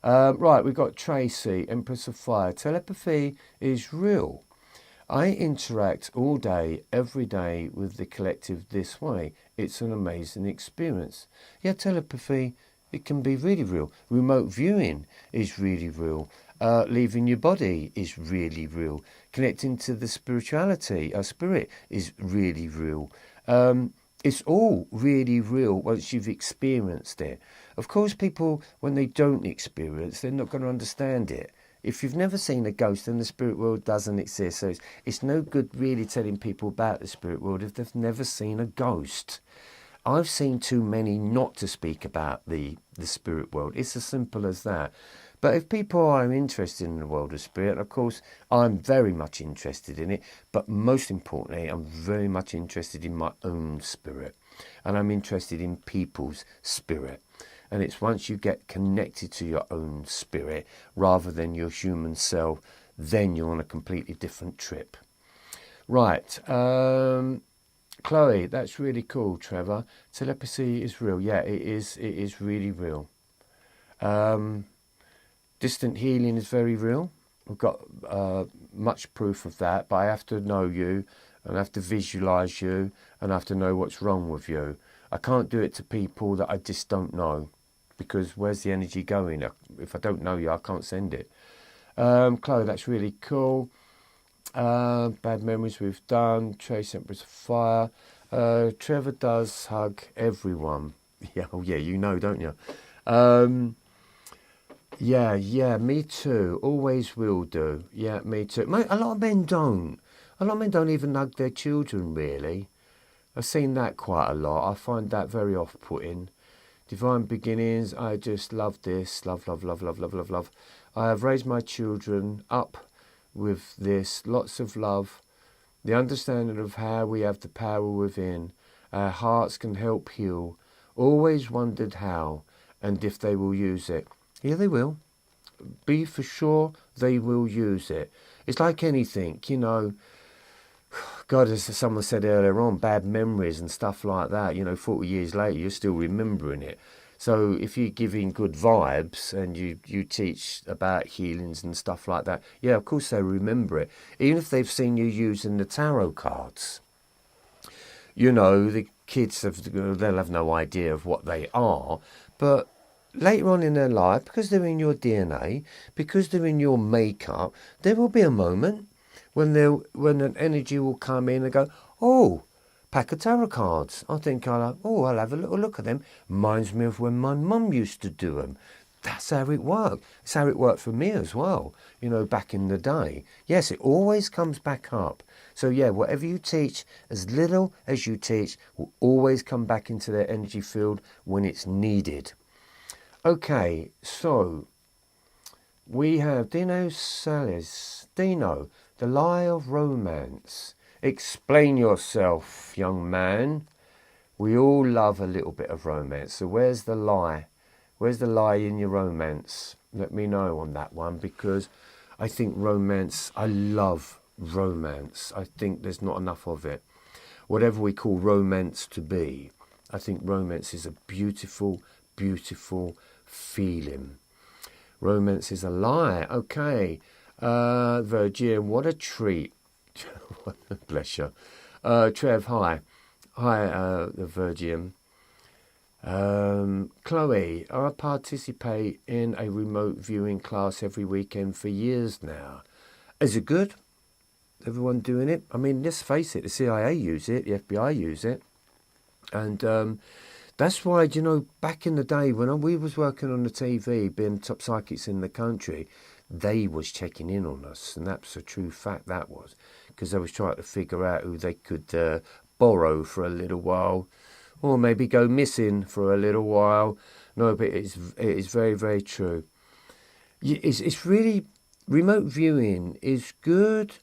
Right, we've got Tracy, Empress of Fire. Telepathy is real. I interact all day, every day with the collective this way. It's an amazing experience. Yeah, telepathy It can be really real. Remote viewing is really real. Leaving your body is really real. Connecting to the spirituality, spirit is really real. It's all really real once you've experienced it. Of course, people, when they don't experience, they're not going to understand it. If you've never seen a ghost, then the spirit world doesn't exist. So it's no good really telling people about the spirit world if they've never seen a ghost. I've seen too many not to speak about the spirit world. It's as simple as that. But if people are interested in the world of spirit, of course, I'm very much interested in it. But most importantly, I'm very much interested in my own spirit. And I'm interested in people's spirit. And it's once you get connected to your own spirit rather than your human self, then you're on a completely different trip. Right. Chloe, that's really cool, Trevor. Telepathy is real. Yeah, it is. It is really real. Distant healing is very real. I've got much proof of that, but I have to know you, and I have to visualise you, and I have to know what's wrong with you. I can't do it to people that I just don't know, because where's the energy going? If I don't know you, I can't send it. Chloe, that's really cool. Bad memories we've done. Trace Empress of Fire. Trevor does hug everyone. Yeah, oh yeah, you know, don't you? Yeah, me too. Always will do. Yeah, me too. A lot of men don't. A lot of men don't even hug their children, really. I've seen that quite a lot. I find that very off-putting. Divine beginnings. I just love this. Love, love, love, love, love, love, love. I have raised my children up with this. Lots of love. The understanding of how we have the power within. Our hearts can help heal. Always wondered how and if they will use it. Yeah, they will. Be for sure they will use it. It's like anything, you know. God, as someone said earlier on, bad memories and stuff like that, 40 years later, you're still remembering it. So if you're giving good vibes and you teach about healings and stuff like that, yeah, of course they remember it. Even if they've seen you using the tarot cards. The kids, they'll have no idea of what they are, but later on in their life, because they're in your DNA, because they're in your makeup, there will be a moment when an energy will come in and go, oh, pack of tarot cards. I'll have a little look at them. Reminds me of when my mum used to do them. That's how it worked. It's how it worked for me as well, back in the day. Yes, it always comes back up. So yeah, whatever you teach, as little as you teach, will always come back into their energy field when it's needed. Okay, so we have Dino Salis. Dino, the lie of romance. Explain yourself, young man. We all love a little bit of romance. So where's the lie? Where's the lie in your romance? Let me know on that one, because I think romance, I love romance. I think there's not enough of it. Whatever we call romance to be, I think romance is a beautiful, beautiful feeling. Romance is a lie. Okay. Virgin, what a treat. Bless you. Trev, hi. Hi, the Virgin. Chloe, I participate in a remote viewing class every weekend for years now. Is it good? Everyone doing it? I mean, let's face it, the CIA use it, the FBI use it. And that's why, back in the day when we was working on the TV, being top psychics in the country, they was checking in on us. And that's a true fact, that was. Because they was trying to figure out who they could borrow for a little while. Or maybe go missing for a little while. No, but it is very, very true. It's really, remote viewing is good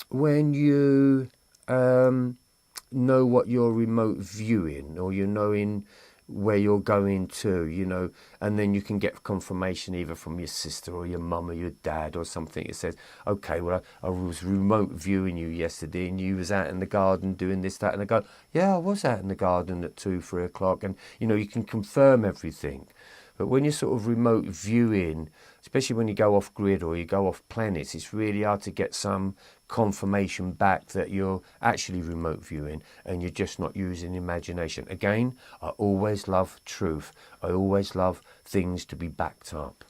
when you know what you're remote viewing, or you're knowing where you're going to, and then you can get confirmation either from your sister or your mum or your dad or something. It says, okay, well, I was remote viewing you yesterday and you was out in the garden doing this, that, and I go, yeah, I was out in the garden at 2, 3 o'clock, and, you can confirm everything. But when you're sort of remote viewing, especially when you go off grid or you go off planets, it's really hard to get some confirmation back that you're actually remote viewing and you're just not using imagination. Again, I always love truth. I always love things to be backed up.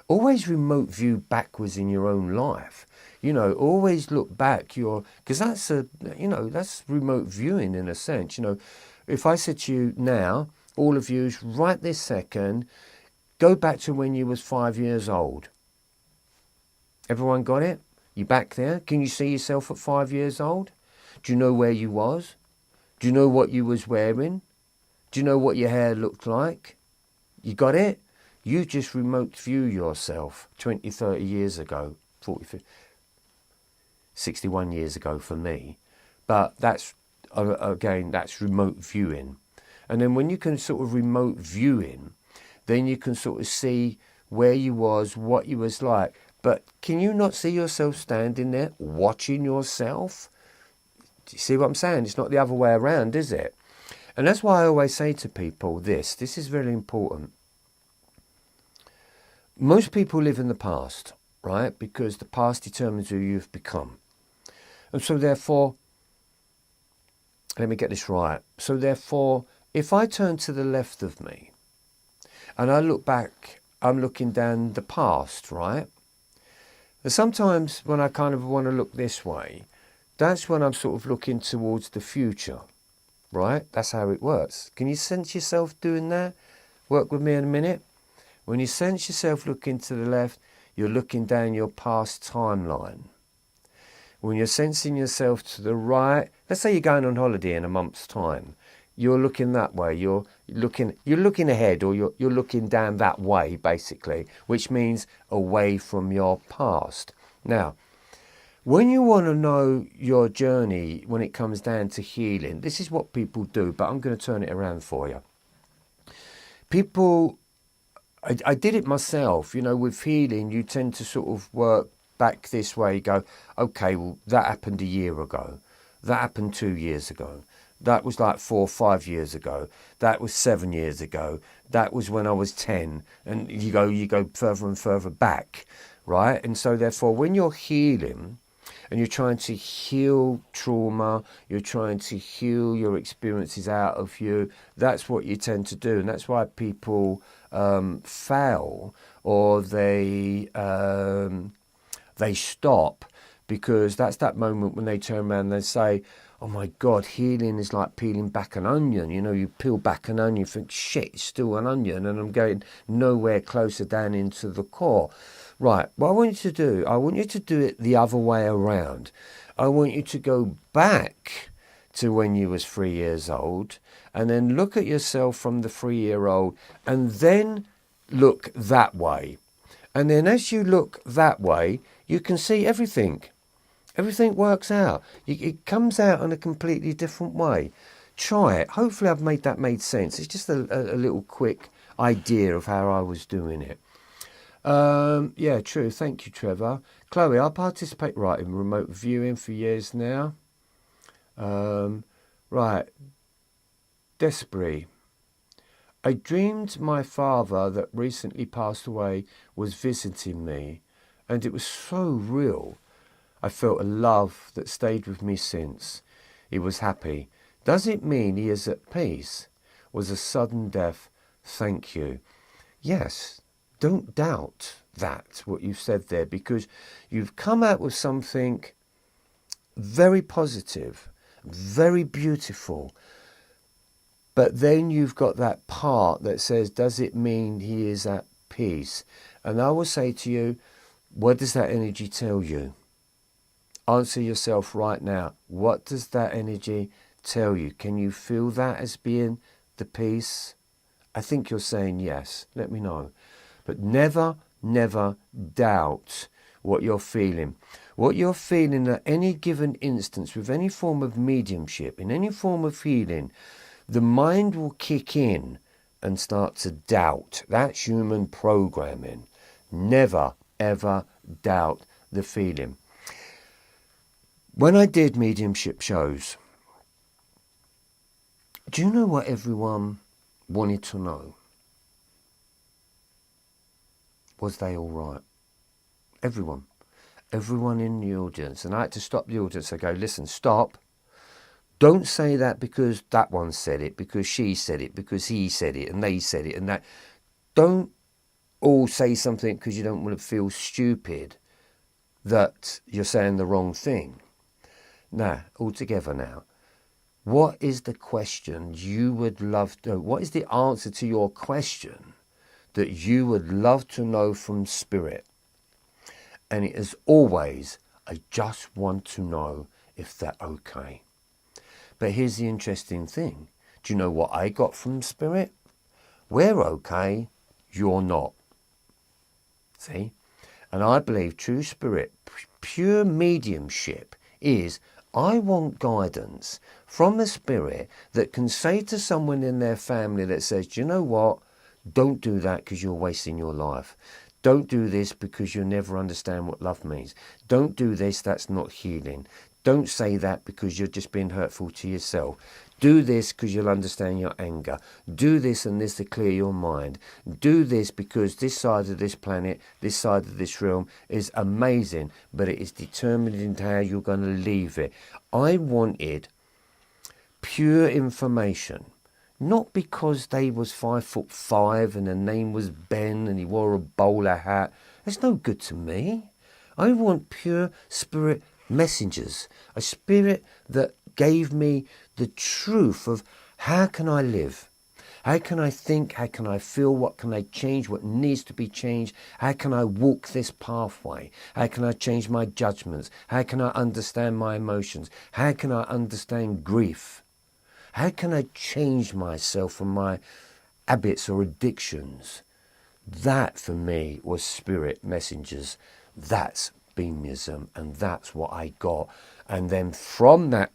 Always remote view backwards in your own life. You know, always look back because that's that's remote viewing in a sense. You know, if I said to you now, all of you, right this second, go back to when you was 5 years old. Everyone got it? You back there? Can you see yourself at 5 years old? Do you know where you was? Do you know what you was wearing? Do you know what your hair looked like? You got it? You just remote view yourself 20, 30 years ago, 40, 50, 61 years ago for me. But that's, again, that's remote viewing. And then when you can sort of remote viewing, then you can sort of see where you was, what you was like. But can you not see yourself standing there watching yourself? Do you see what I'm saying? It's not the other way around, is it? And that's why I always say to people this is very important. Most people live in the past, right? Because the past determines who you've become. And so therefore, let me get this right. So therefore, if I turn to the left of me and I look back, I'm looking down the past, right? And sometimes when I kind of want to look this way, that's when I'm sort of looking towards the future, right? That's how it works. Can you sense yourself doing that? Work with me in a minute. When you sense yourself looking to the left, you're looking down your past timeline. When you're sensing yourself to the right, let's say you're going on holiday in a month's time, you're looking that way. You're looking ahead, or you're looking down that way, basically, which means away from your past. Now, when you want to know your journey when it comes down to healing, this is what people do, but I'm going to turn it around for you. People, I did it myself, you know, with healing, you tend to sort of work back this way, go, okay, well, that happened a year ago. That happened 2 years ago. That was like 4 or 5 years ago. That was 7 years ago. That was when I was 10. And you go further and further back, right? And so therefore, when you're healing and you're trying to heal trauma, you're trying to heal your experiences out of you, that's what you tend to do. And that's why people fail, or they stop, because that's that moment when they turn around and they say, oh my God, healing is like peeling back an onion. You know, you peel back an onion, you think, shit, it's still an onion, and I'm going nowhere closer down into the core. Right, what I want you to do, I want you to do it the other way around. I want you to go back to when you was 3 years old, and then look at yourself from the 3-year-old, and then look that way. And then as you look that way, you can see everything. Everything works out. It comes out in a completely different way. Try it. Hopefully I've made sense. It's just a little quick idea of how I was doing it. Yeah, true. Thank you, Trevor. Chloe, I participate in remote viewing for years now. Right. Despre. I dreamed my father that recently passed away was visiting me, and it was so real. I felt a love that stayed with me since. He was happy. Does it mean he is at peace? Was a sudden death. Thank you. Yes, don't doubt that, what you've said there, because you've come out with something very positive, very beautiful. But then you've got that part that says, does it mean he is at peace? And I will say to you, what does that energy tell you? Answer yourself right now. What does that energy tell you? Can you feel that as being the peace? I think you're saying yes. Let me know. But never, never doubt what you're feeling. What you're feeling at any given instance with any form of mediumship, in any form of healing, the mind will kick in and start to doubt. That's human programming. Never, ever doubt the feeling. When I did mediumship shows, do you know what everyone wanted to know? was they all right? Everyone. Everyone in the audience. And I had to stop the audience. I go, listen, stop. Don't say that because that one said it, because she said it, because he said it, and they said it, and that. Don't all say something because you don't want to feel stupid that you're saying the wrong thing. Now, all together now. What is the question you would love to know? What is the answer to your question that you would love to know from Spirit? And it is always, I just want to know if they're okay. But here's the interesting thing. Do you know what I got from Spirit? We're okay, you're not. See? And I believe true Spirit, pure mediumship is, I want guidance from the Spirit that can say to someone in their family that says, do you know what? Don't do that because you're wasting your life. Don't do this because you'll never understand what love means. Don't do this, that's not healing. Don't say that because you're just being hurtful to yourself. Do this because you'll understand your anger. Do this and this to clear your mind. Do this because this side of this planet, this side of this realm is amazing, but it is determined in how you're going to leave it. I wanted pure information. Not because they was 5'5" and the name was Ben and he wore a bowler hat. That's no good to me. I want pure Spirit messengers. A Spirit that gave me the truth of how can I live? How can I think? How can I feel? What can I change? What needs to be changed? How can I walk this pathway? How can I change my judgments? How can I understand my emotions? How can I understand grief? How can I change myself from my habits or addictions? That for me was Spirit messengers. That's beamism, and that's what I got. And then from that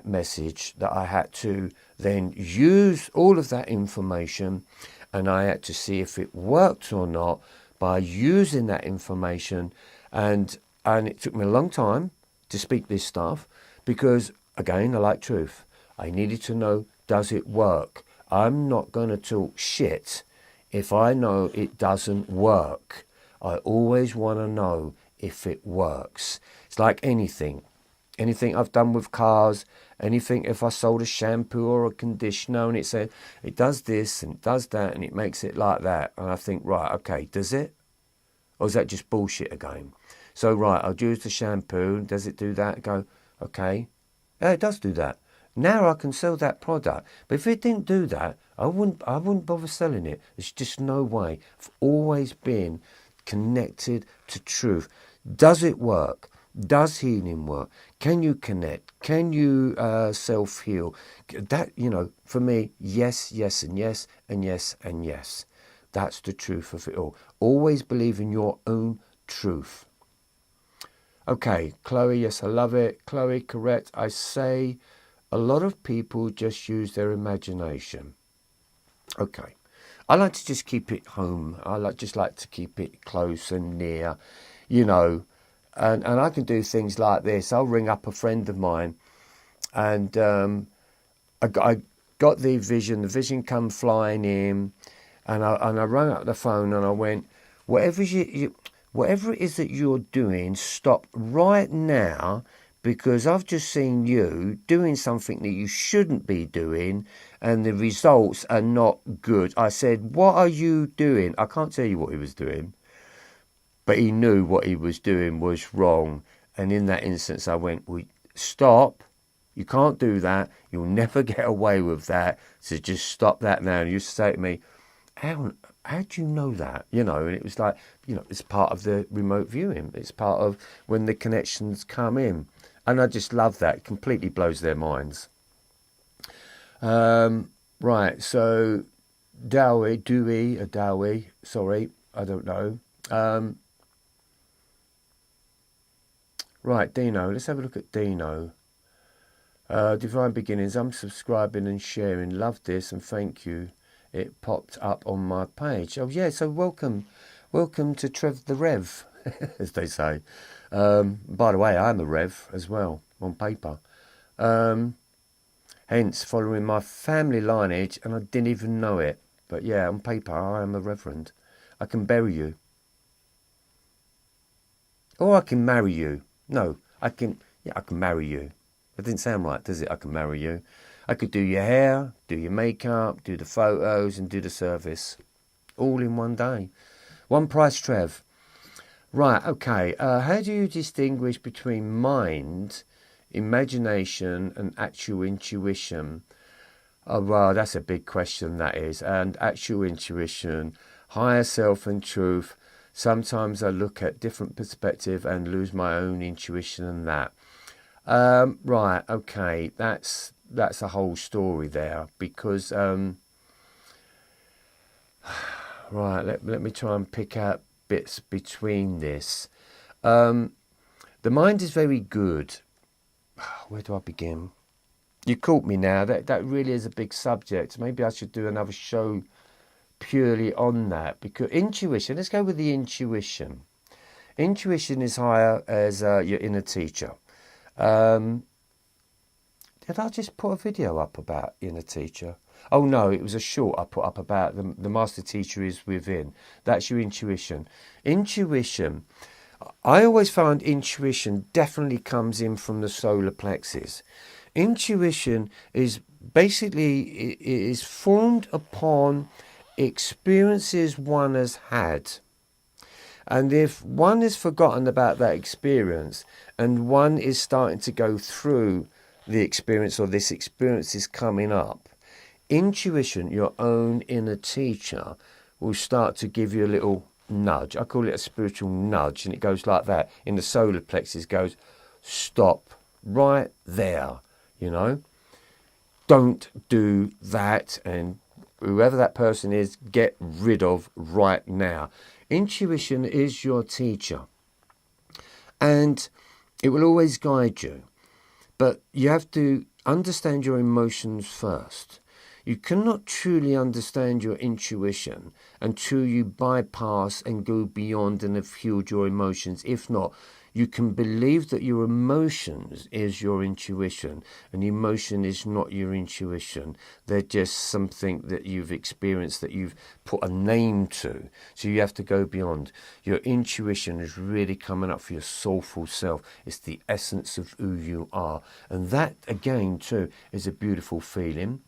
message that I had to then use all of that information, and I had to see if it worked or not by using that information. And it took me a long time to speak this stuff because, again, I like truth. I needed to know, does it work? I'm not going to talk shit if I know it doesn't work. I always want to know if it works. It's like anything. Anything I've done with cars, anything if I sold a shampoo or a conditioner and it said, it does this and it does that and it makes it like that. And I think, right, okay, does it? Or is that just bullshit again? So, right, I'll use the shampoo. Does it do that? Go, okay. Yeah, it does do that. Now I can sell that product. But if it didn't do that, I wouldn't bother selling it. There's just no way. I've always been connected to truth. Does it work? Does healing work? Can you connect? Can you self-heal? That, for me, yes, yes, and yes, and yes, and yes. That's the truth of it all. Always believe in your own truth. Okay, Chloe, yes, I love it. Chloe, correct. I say a lot of people just use their imagination. Okay. I like to just keep it home. Just like to keep it close and near, and I can do things like this. I'll ring up a friend of mine and I got the vision come flying in and I rang up the phone and I went, whatever it is that you're doing, stop right now, because I've just seen you doing something that you shouldn't be doing and the results are not good. I said, what are you doing? I can't tell you what he was doing, but he knew what he was doing was wrong. And in that instance, I went, well, stop. You can't do that. You'll never get away with that. So just stop that now. And he used to say to me, how do you know that? And it was like, it's part of the remote viewing. It's part of when the connections come in. And I just love that. It completely blows their minds. Right, so Dowie, sorry, I don't know. Right, Dino, let's have a look at Dino. Divine Beginnings, I'm subscribing and sharing. Love this and thank you. It popped up on my page. Oh, yeah, so welcome to Trev the Rev, as they say. By the way, I'm a Rev as well, on paper. Hence, following my family lineage, and I didn't even know it. But yeah, on paper, I am a Reverend. I can bury you. Or I can marry you. No, I can marry you. That didn't sound right, does it? I can marry you. I could do your hair, do your makeup, do the photos and do the service. All in one day. One price, Trev. Right, okay. How do you distinguish between mind, imagination and actual intuition? Oh, well, that's a big question, that is. And actual intuition, higher self and truth. Sometimes I look at different perspective and lose my own intuition and that. Right, okay. That's a whole story there because... Right, let me try and pick out bits between this. The mind is very good. Where do I begin? You caught me now. That really is a big subject. Maybe I should do another show purely on that. Because intuition, let's go with the intuition. Intuition is higher as your inner teacher. Did I just put a video up about inner teacher? Oh no, it was a short I put up about the master teacher is within. That's your intuition. Intuition, I always found intuition definitely comes in from the solar plexus. Intuition is basically, it is formed upon experiences one has had. And if one has forgotten about that experience and one is starting to go through the experience or this experience is coming up, intuition, your own inner teacher, will start to give you a little nudge. I call it a spiritual nudge, and it goes like that. In the solar plexus, goes, stop right there, you know. Don't do that, and whoever that person is, get rid of right now. Intuition is your teacher, and it will always guide you. But you have to understand your emotions first. You cannot truly understand your intuition until you bypass and go beyond and have healed your emotions. If not, you can believe that your emotions is your intuition, and emotion is not your intuition. They're just something that you've experienced, that you've put a name to. So you have to go beyond. Your intuition is really coming up for your soulful self. It's the essence of who you are. And that, again, too, is a beautiful feeling.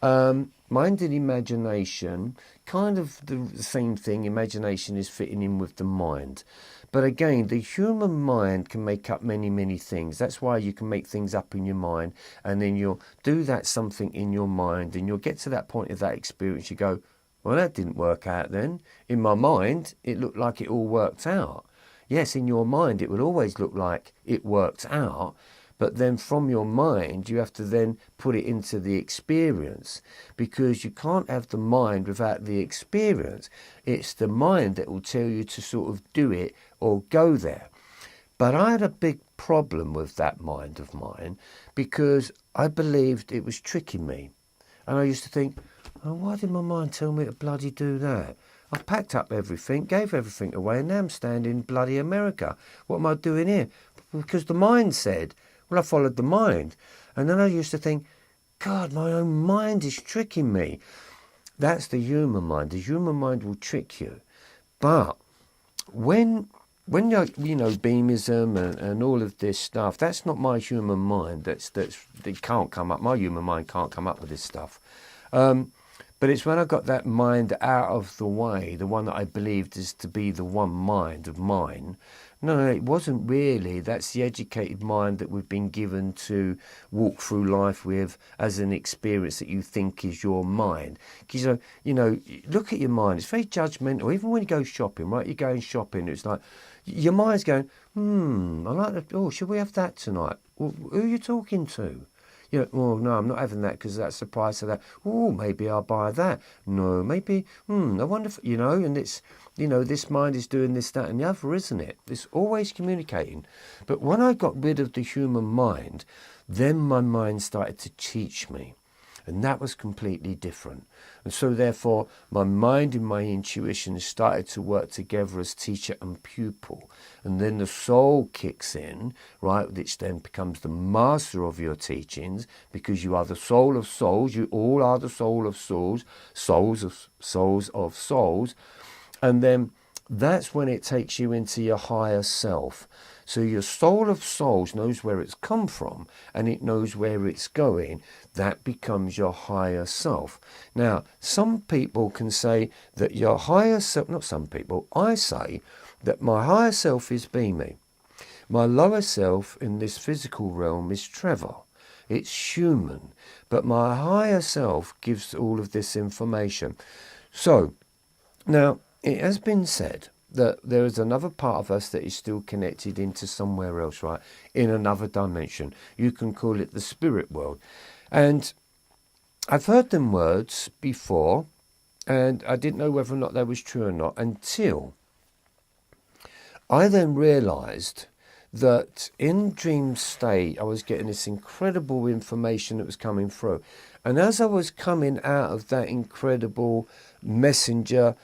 Mind and imagination, kind of the same thing. Imagination is fitting in with the mind. But again, the human mind can make up many, many things. That's why you can make things up in your mind, and then you'll do that something in your mind, and you'll get to that point of that experience. You go, well, that didn't work out then. In my mind, it looked like it all worked out. Yes, in your mind, it will always look like it worked out. But then from your mind, you have to then put it into the experience, because you can't have the mind without the experience. It's the mind that will tell you to sort of do it or go there. But I had a big problem with that mind of mine, because I believed it was tricking me. And I used to think, oh, why did my mind tell me to bloody do that? I packed up everything, gave everything away, and now I'm standing in bloody America. What am I doing here? Because the mind said. Well, I followed the mind. And then I used to think, God, my own mind is tricking me. That's the human mind. The human mind will trick you. But when you know, beamism and all of this stuff, that's not my human mind. It can't come up. My human mind can't come up with this stuff. But it's when I got that mind out of the way, the one that I believed is to be the one mind of mine. No, it wasn't really. That's the educated mind that we've been given to walk through life with as an experience that you think is your mind. Because, you know, look at your mind. It's very judgmental. Even when you go shopping, right? You're going shopping. It's like your mind's going, I like that. Oh, should we have that tonight? Well, who are you talking to? You know, well, no, I'm not having that because that's the price of that. Oh, maybe I'll buy that. No, maybe, I wonder if, you know, and it's, you know, this mind is doing this, that and the other, isn't it? It's always communicating. But when I got rid of the human mind, then my mind started to teach me. And that was completely different. And so therefore, my mind and my intuition started to work together as teacher and pupil. And then the soul kicks in, right, which then becomes the master of your teachings, because you are the soul of souls. You all are the soul of souls, souls of souls. And then that's when it takes you into your higher self. So your soul of souls knows where it's come from and it knows where it's going. That becomes your higher self. Now, some people can say that your higher self, not some people, I say that my higher self is me. My lower self in this physical realm is Trevor. It's human. But my higher self gives all of this information. So, now, it has been said that there is another part of us that is still connected into somewhere else, right? In another dimension. You can call it the spirit world. And I've heard them words before, and I didn't know whether or not that was true or not until I then realised that in dream state I was getting this incredible information that was coming through. And as I was coming out of that incredible messenger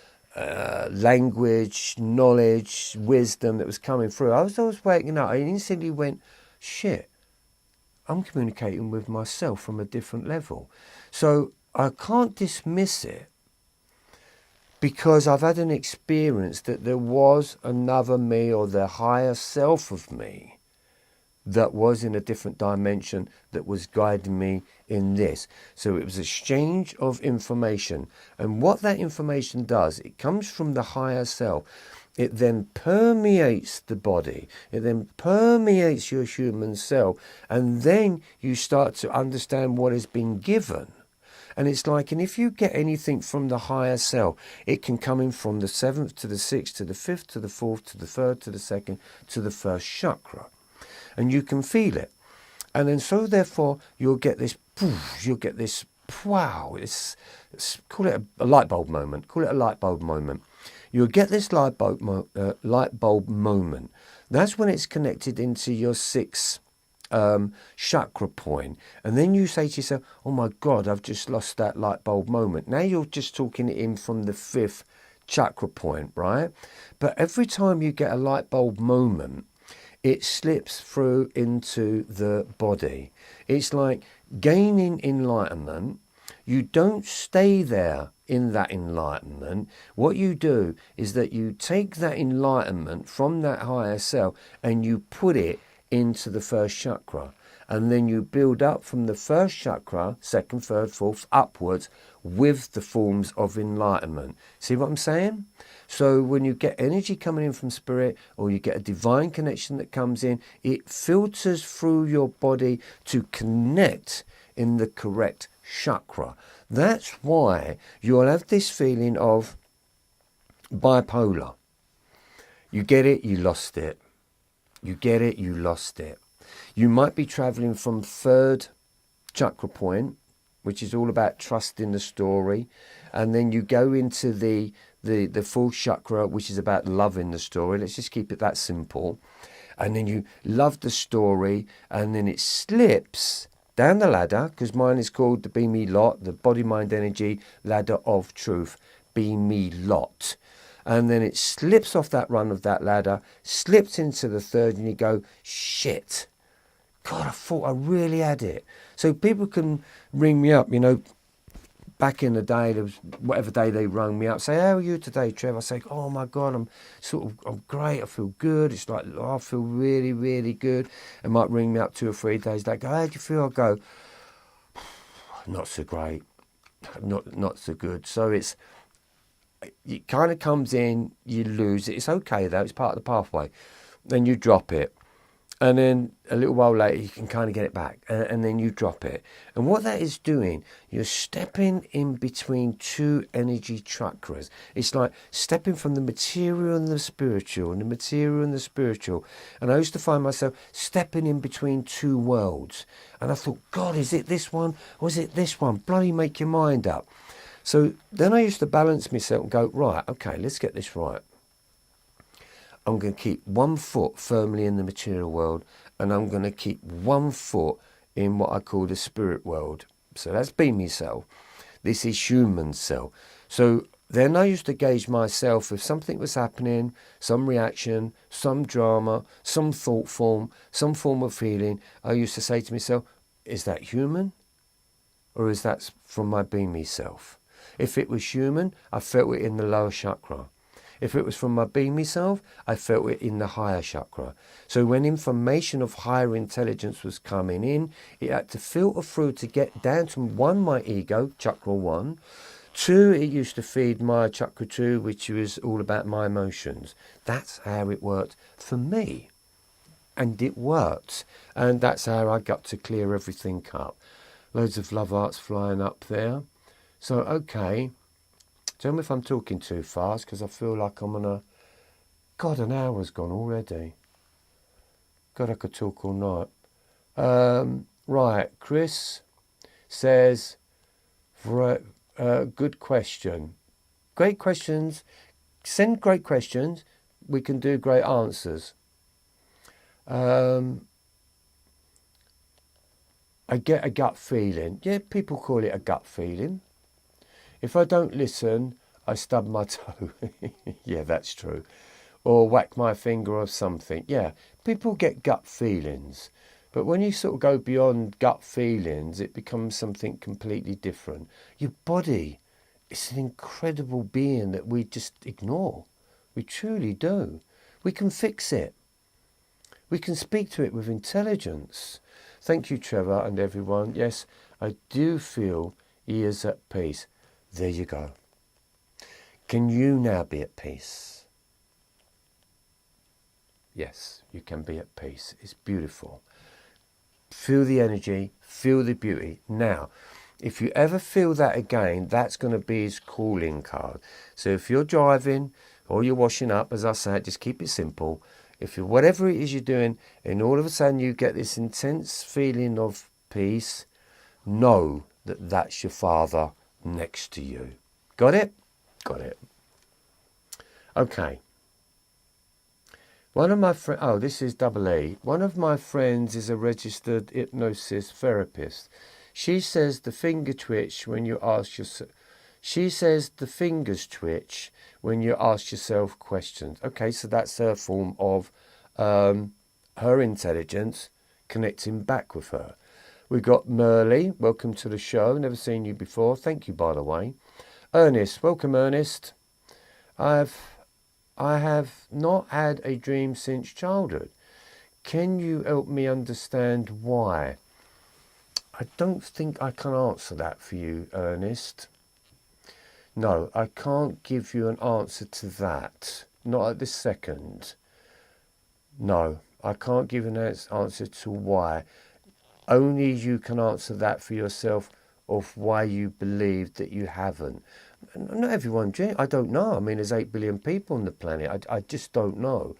language, knowledge, wisdom that was coming through, I was waking up, I instantly went, shit, I'm communicating with myself from a different level. So I can't dismiss it, because I've had an experience that there was another me, or the higher self of me, that was in a different dimension that was guiding me in this. So it was an exchange of information. And what that information does, it comes from the higher self. It then permeates the body. It then permeates your human self. And then you start to understand what has been given. And it's like, and if you get anything from the higher self, it can come in from the 7th to the 6th to the 5th to the 4th to the 3rd to the 2nd to the 1st chakra. And you can feel it. And then so therefore you'll get this, wow, call it a light bulb moment. Call it a light bulb moment. You'll get this light bulb moment. That's when it's connected into your 6th chakra point. And then you say to yourself, oh my God, I've just lost that light bulb moment. Now you're just talking it in from the 5th chakra point, right? But every time you get a light bulb moment, it slips through into the body. It's like gaining enlightenment. You don't stay there in that enlightenment. What you do is that you take that enlightenment from that higher self and you put it into the 1st chakra. And then you build up from the 1st chakra, 2nd, 3rd, 4th, upwards with the forms of enlightenment. See what I'm saying? So when you get energy coming in from spirit, or you get a divine connection that comes in, it filters through your body to connect in the correct chakra. That's why you'll have this feeling of bipolar. You get it, you lost it. You get it, you lost it. You might be traveling from 3rd chakra point, which is all about trusting the story, and then you go into the 4th chakra, which is about loving the story. Let's just keep it that simple. And then you love the story, and then it slips down the ladder, because mine is called the Be Me Lot, the Body, Mind, Energy Ladder of Truth. Be Me Lot. And then it slips off that run of that ladder, slips into the 3rd, and you go, shit, God, I thought I really had it. So people can ring me up, back in the day, there was whatever day they rang me up, say, how are you today, Trev? I say, oh my God, I'm great, I feel good. It's like, I feel really, really good. They might ring me up 2 or 3 days, they go, how do you feel? I go, not so great, not so good. So it kind of comes in, you lose it. It's okay though, it's part of the pathway. Then you drop it. And then a little while later, you can kind of get it back. And then you drop it. And what that is doing, you're stepping in between 2 energy chakras. It's like stepping from the material and the spiritual, and the material and the spiritual. And I used to find myself stepping in between 2 worlds. And I thought, God, is it this one or is it this one? Bloody make your mind up. So then I used to balance myself and go, right, okay, let's get this right. I'm going to keep 1 foot firmly in the material world, and I'm going to keep 1 foot in what I call the spirit world. So that's Be Me Self. This is human self. So then I used to gauge myself if something was happening, some reaction, some drama, some thought form, some form of feeling. I used to say to myself, is that human, or is that from my Be Me Self? If it was human, I felt it in the lower chakra. If it was from my beamy self, I felt it in the higher chakra. So when information of higher intelligence was coming in, it had to filter through to get down to 1, my ego, chakra 1. 2, it used to feed my chakra 2, which was all about my emotions. That's how it worked for me. And it worked. And that's how I got to clear everything up. Loads of love arts flying up there. So, okay. Tell me if I'm talking too fast, because I feel like I'm on a... God, an hour's gone already. God, I could talk all night. Right, Chris says, good question. Great questions. Send great questions. We can do great answers. I get a gut feeling. Yeah, people call it a gut feeling. If I don't listen, I stub my toe. Yeah, that's true. Or whack my finger or something. Yeah, people get gut feelings. But when you sort of go beyond gut feelings, it becomes something completely different. Your body, it's an incredible being that we just ignore. We truly do. We can fix it. We can speak to it with intelligence. Thank you, Trevor, and everyone. Yes, I do feel he is at peace. There you go. Can you now be at peace? Yes, you can be at peace. It's beautiful. Feel the energy, feel the beauty. Now, if you ever feel that again, that's going to be his calling card. So if you're driving or you're washing up, as I said, just keep it simple. If you, whatever it is you're doing, and all of a sudden you get this intense feeling of peace, know that that's your Father next to you. Got it? Got it. Okay. One of my friends, oh, this is double E. One of my friends is a registered hypnosis therapist. She says the finger twitch when you ask yourself. She says the fingers twitch when you ask yourself questions. Okay, so that's her form of her intelligence connecting back with her. We've got Merle. Welcome to the show. Never seen you before. Thank you, by the way. Ernest. Welcome, Ernest. I have not had a dream since childhood. Can you help me understand why? I don't think I can answer that for you, Ernest. No, I can't give you an answer to that. Not at this second. No, I can't give an answer to why. Only you can answer that for yourself of why you believe that you haven't. Not everyone dreams. I don't know. I mean, there's 8 billion people on the planet. I just don't know.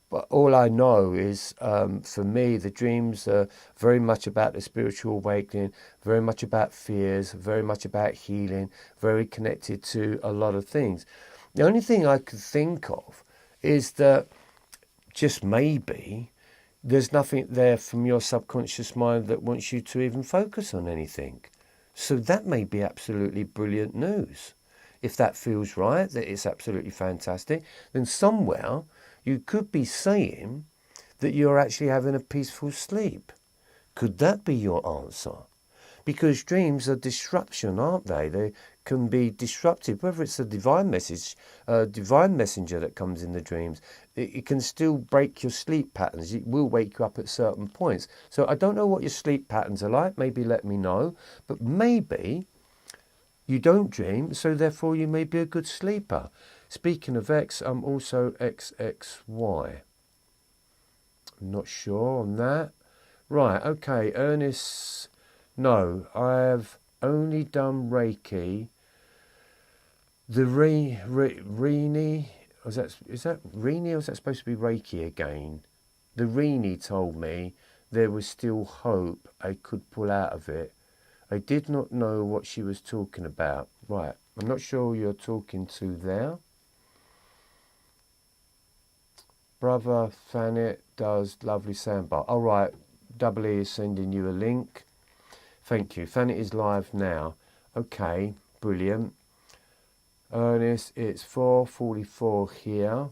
But all I know is, for me, the dreams are very much about the spiritual awakening, very much about fears, very much about healing, very connected to a lot of things. The only thing I could think of is that just maybe there's nothing there from your subconscious mind that wants you to even focus on anything. So that may be absolutely brilliant news. If that feels right, that it's absolutely fantastic, then somewhere you could be saying that you're actually having a peaceful sleep. Could that be your answer? Because dreams are disruption, aren't they? They can be disruptive, whether it's a divine message, a divine messenger that comes in the dreams. It can still break your sleep patterns. It will wake you up at certain points. So I don't know what your sleep patterns are like. Maybe let me know. But maybe you don't dream, so therefore you may be a good sleeper. Speaking of X, I'm also XXY. I'm not sure on that. Right, okay, Ernest. No, I have only done Reiki. The Rini, is that Rini, or is that supposed to be Reiki again? The Rini told me there was still hope I could pull out of it. I did not know what she was talking about. Right, I'm not sure who you're talking to there. Brother Fanet does lovely soundbar. All right, Double E is sending you a link. Thank you. Fanet is live now. Okay, brilliant. Ernest, it's 4:44 here.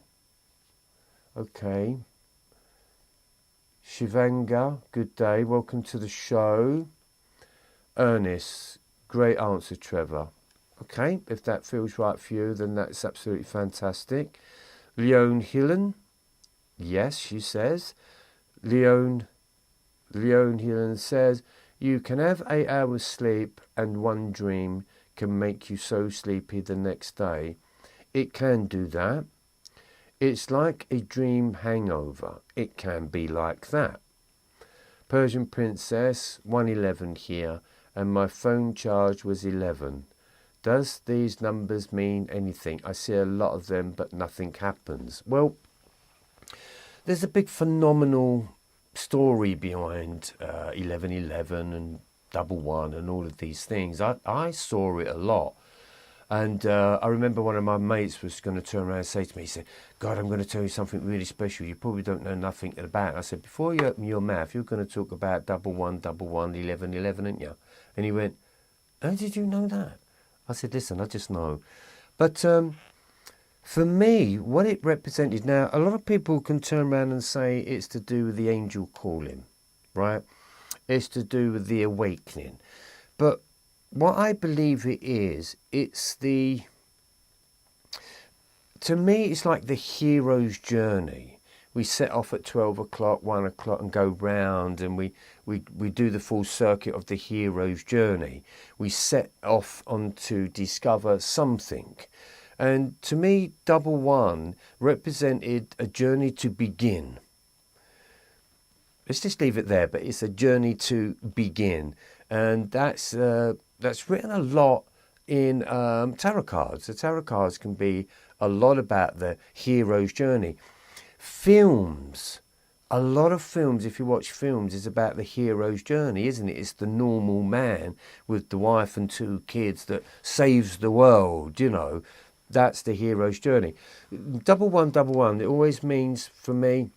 Okay. Shivanga, good day. Welcome to the show. Ernest, great answer, Trevor. Okay, if that feels right for you, then that's absolutely fantastic. Leon Hillen, yes, she says. Leon Hillen says, you can have 8 hours sleep and one dream can make you so sleepy the next day. It can do that. It's like a dream hangover. It can be like that. Persian Princess, 111 here, and my phone charge was 11. Does these numbers mean anything? I see a lot of them, but nothing happens. Well, there's a big phenomenal story behind 1111 and 11 and all of these things. I saw it a lot. And I remember one of my mates was going to turn around and say to me, he said, God, I'm going to tell you something really special. You probably don't know nothing about it. I said, before you open your mouth, you're going to talk about 11, 11, aren't you? And he went, how did you know that? I said, listen, I just know. But for me, what it represented, now, a lot of people can turn around and say it's to do with the angel calling, right? It's to do with the awakening. But what I believe it is, to me, it's like the hero's journey. We set off at 12 o'clock, 1 o'clock and go round and we do the full circuit of the hero's journey. We set off on to discover something. And to me, 11 represented a journey to begin. Let's just leave it there, but it's a journey to begin. And that's written a lot in tarot cards. The tarot cards can be a lot about the hero's journey. Films, a lot of films, if you watch films, is about the hero's journey, isn't it? It's the normal man with the wife and 2 kids that saves the world, you know. That's the hero's journey. 1111, it always means, for me,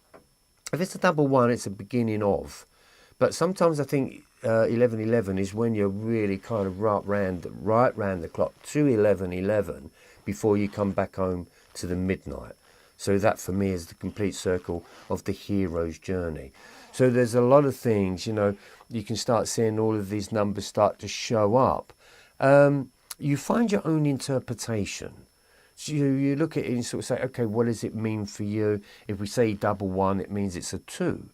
if it's a 11, it's a beginning of. But sometimes I think 1111 is when you're really kind of right round the clock to 1111 before you come back home to the midnight. So that for me is the complete circle of the hero's journey. So there's a lot of things, you know, you can start seeing all of these numbers start to show up. You find your own interpretation. So you look at it and sort of say, okay, what does it mean for you? If we say 11, it means it's a 2.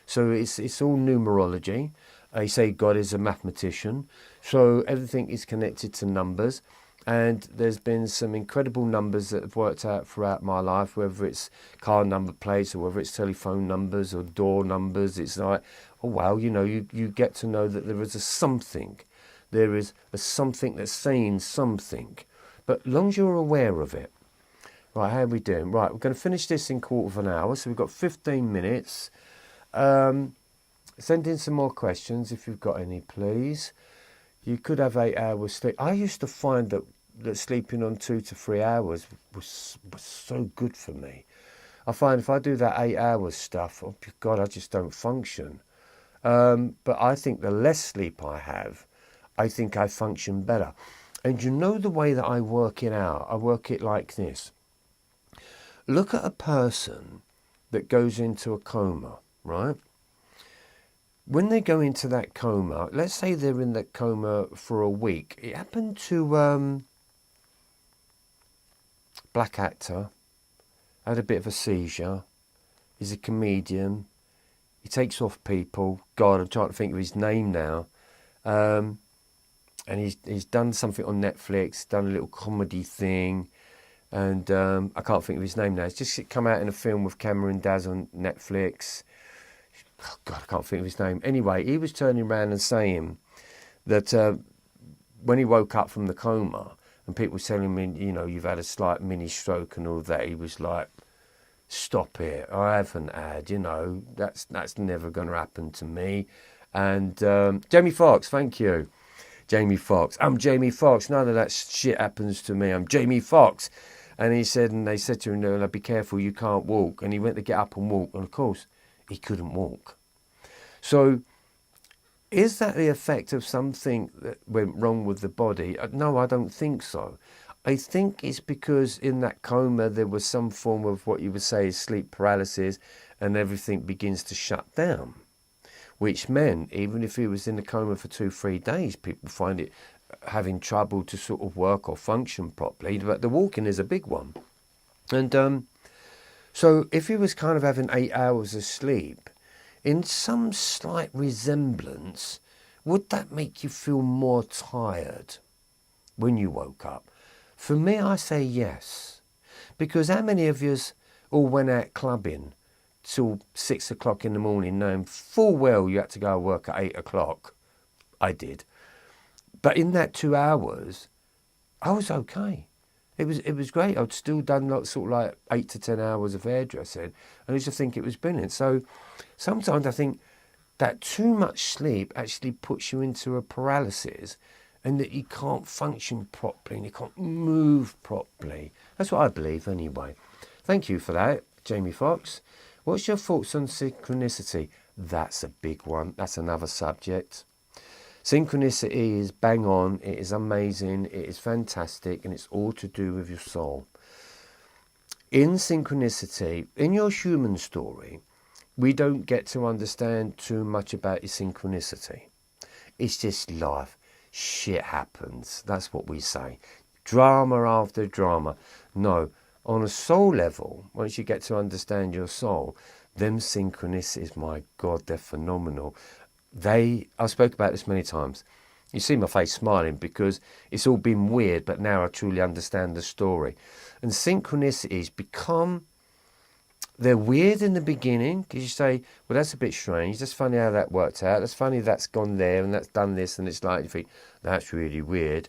So it's all numerology. I say God is a mathematician. So everything is connected to numbers. And there's been some incredible numbers that have worked out throughout my life, whether it's car number plates or whether it's telephone numbers or door numbers. It's like, oh, wow, you know, you get to know that there is a something. There is a something that's saying something. But as long as you're aware of it. Right, how are we doing? Right, we're going to finish this in 1/4 hour. So we've got 15 minutes. Send in some more questions if you've got any, please. You could have 8 hours sleep. I used to find that sleeping on 2 to 3 hours was so good for me. I find if I do that 8 hours stuff, oh God, I just don't function. But I think the less sleep I have, I think I function better. And you know the way that I work it out? I work it like this. Look at a person that goes into a coma, right? When they go into that coma, let's say they're in that coma for a week. It happened to black actor, had a bit of a seizure. He's a comedian. He takes off people. God, I'm trying to think of his name now. And he's done something on Netflix, done a little comedy thing. And I can't think of his name now. It's just come out in a film with Cameron Diaz on Netflix. Oh God, I can't think of his name. Anyway, he was turning around and saying that when he woke up from the coma and people were telling him, you know, you've had a slight mini stroke and all that, he was like, stop it. I haven't had, you know, that's never going to happen to me. And Jamie Foxx, thank you. Jamie Foxx. I'm Jamie Foxx. None of that shit happens to me. I'm Jamie Foxx. And he said, and they said to him, no, be careful, you can't walk. And he went to get up and walk. And of course, he couldn't walk. So is that the effect of something that went wrong with the body? No, I don't think so. I think it's because in that coma there was some form of what you would say is sleep paralysis and everything begins to shut down. Which meant even if he was in the coma for 2-3 days, people find it having trouble to sort of work or function properly. But the walking is a big one. And so if he was kind of having 8 hours of sleep, in some slight resemblance, would that make you feel more tired when you woke up? For me, I say yes. Because how many of yous all went out clubbing till 6 o'clock in the morning, knowing full well you had to go work at 8 o'clock? I did. But in that 2 hours, I was okay. It was great. I'd still done sort of like 8 to 10 hours of hairdressing, and I used to think it was brilliant. So sometimes I think that too much sleep actually puts you into a paralysis, and that you can't function properly and you can't move properly. That's what I believe anyway. Thank you for that, Jamie Fox. What's your thoughts on synchronicity? That's a big one. That's another subject. Synchronicity is bang on, it is amazing, it is fantastic, and it's all to do with your soul. In synchronicity, in your human story, we don't get to understand too much about your synchronicity. It's just life. Shit happens. That's what we say. Drama after drama. No, on a soul level, once you get to understand your soul, them synchronicities, my God, they're phenomenal. I spoke about this many times. You see my face smiling because it's all been weird, but now I truly understand the story. And synchronicities they're weird in the beginning because you say, well, that's a bit strange. That's funny how that worked out. That's funny that's gone there and that's done this, and it's like you think, that's really weird.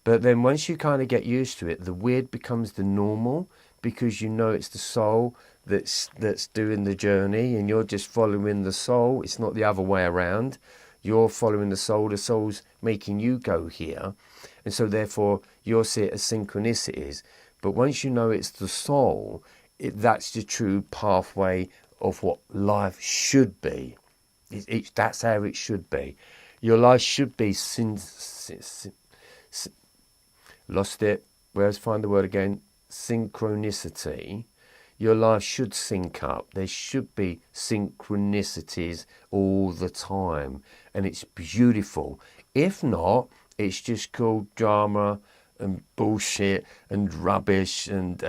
But then once you kind of get used to it, the weird becomes the normal, because you know it's the soul that's doing the journey, and you're just following the soul. It's not the other way around. You're following the soul's making you go here, and so therefore you'll see it as synchronicities. But once you know it's the soul, that's the true pathway of what life should be. That's how it should be. Your life should be lost it. Whereas find the word again. Synchronicity. Your life should sync up. There should be synchronicities all the time, and it's beautiful. If not, it's just called drama and bullshit and rubbish and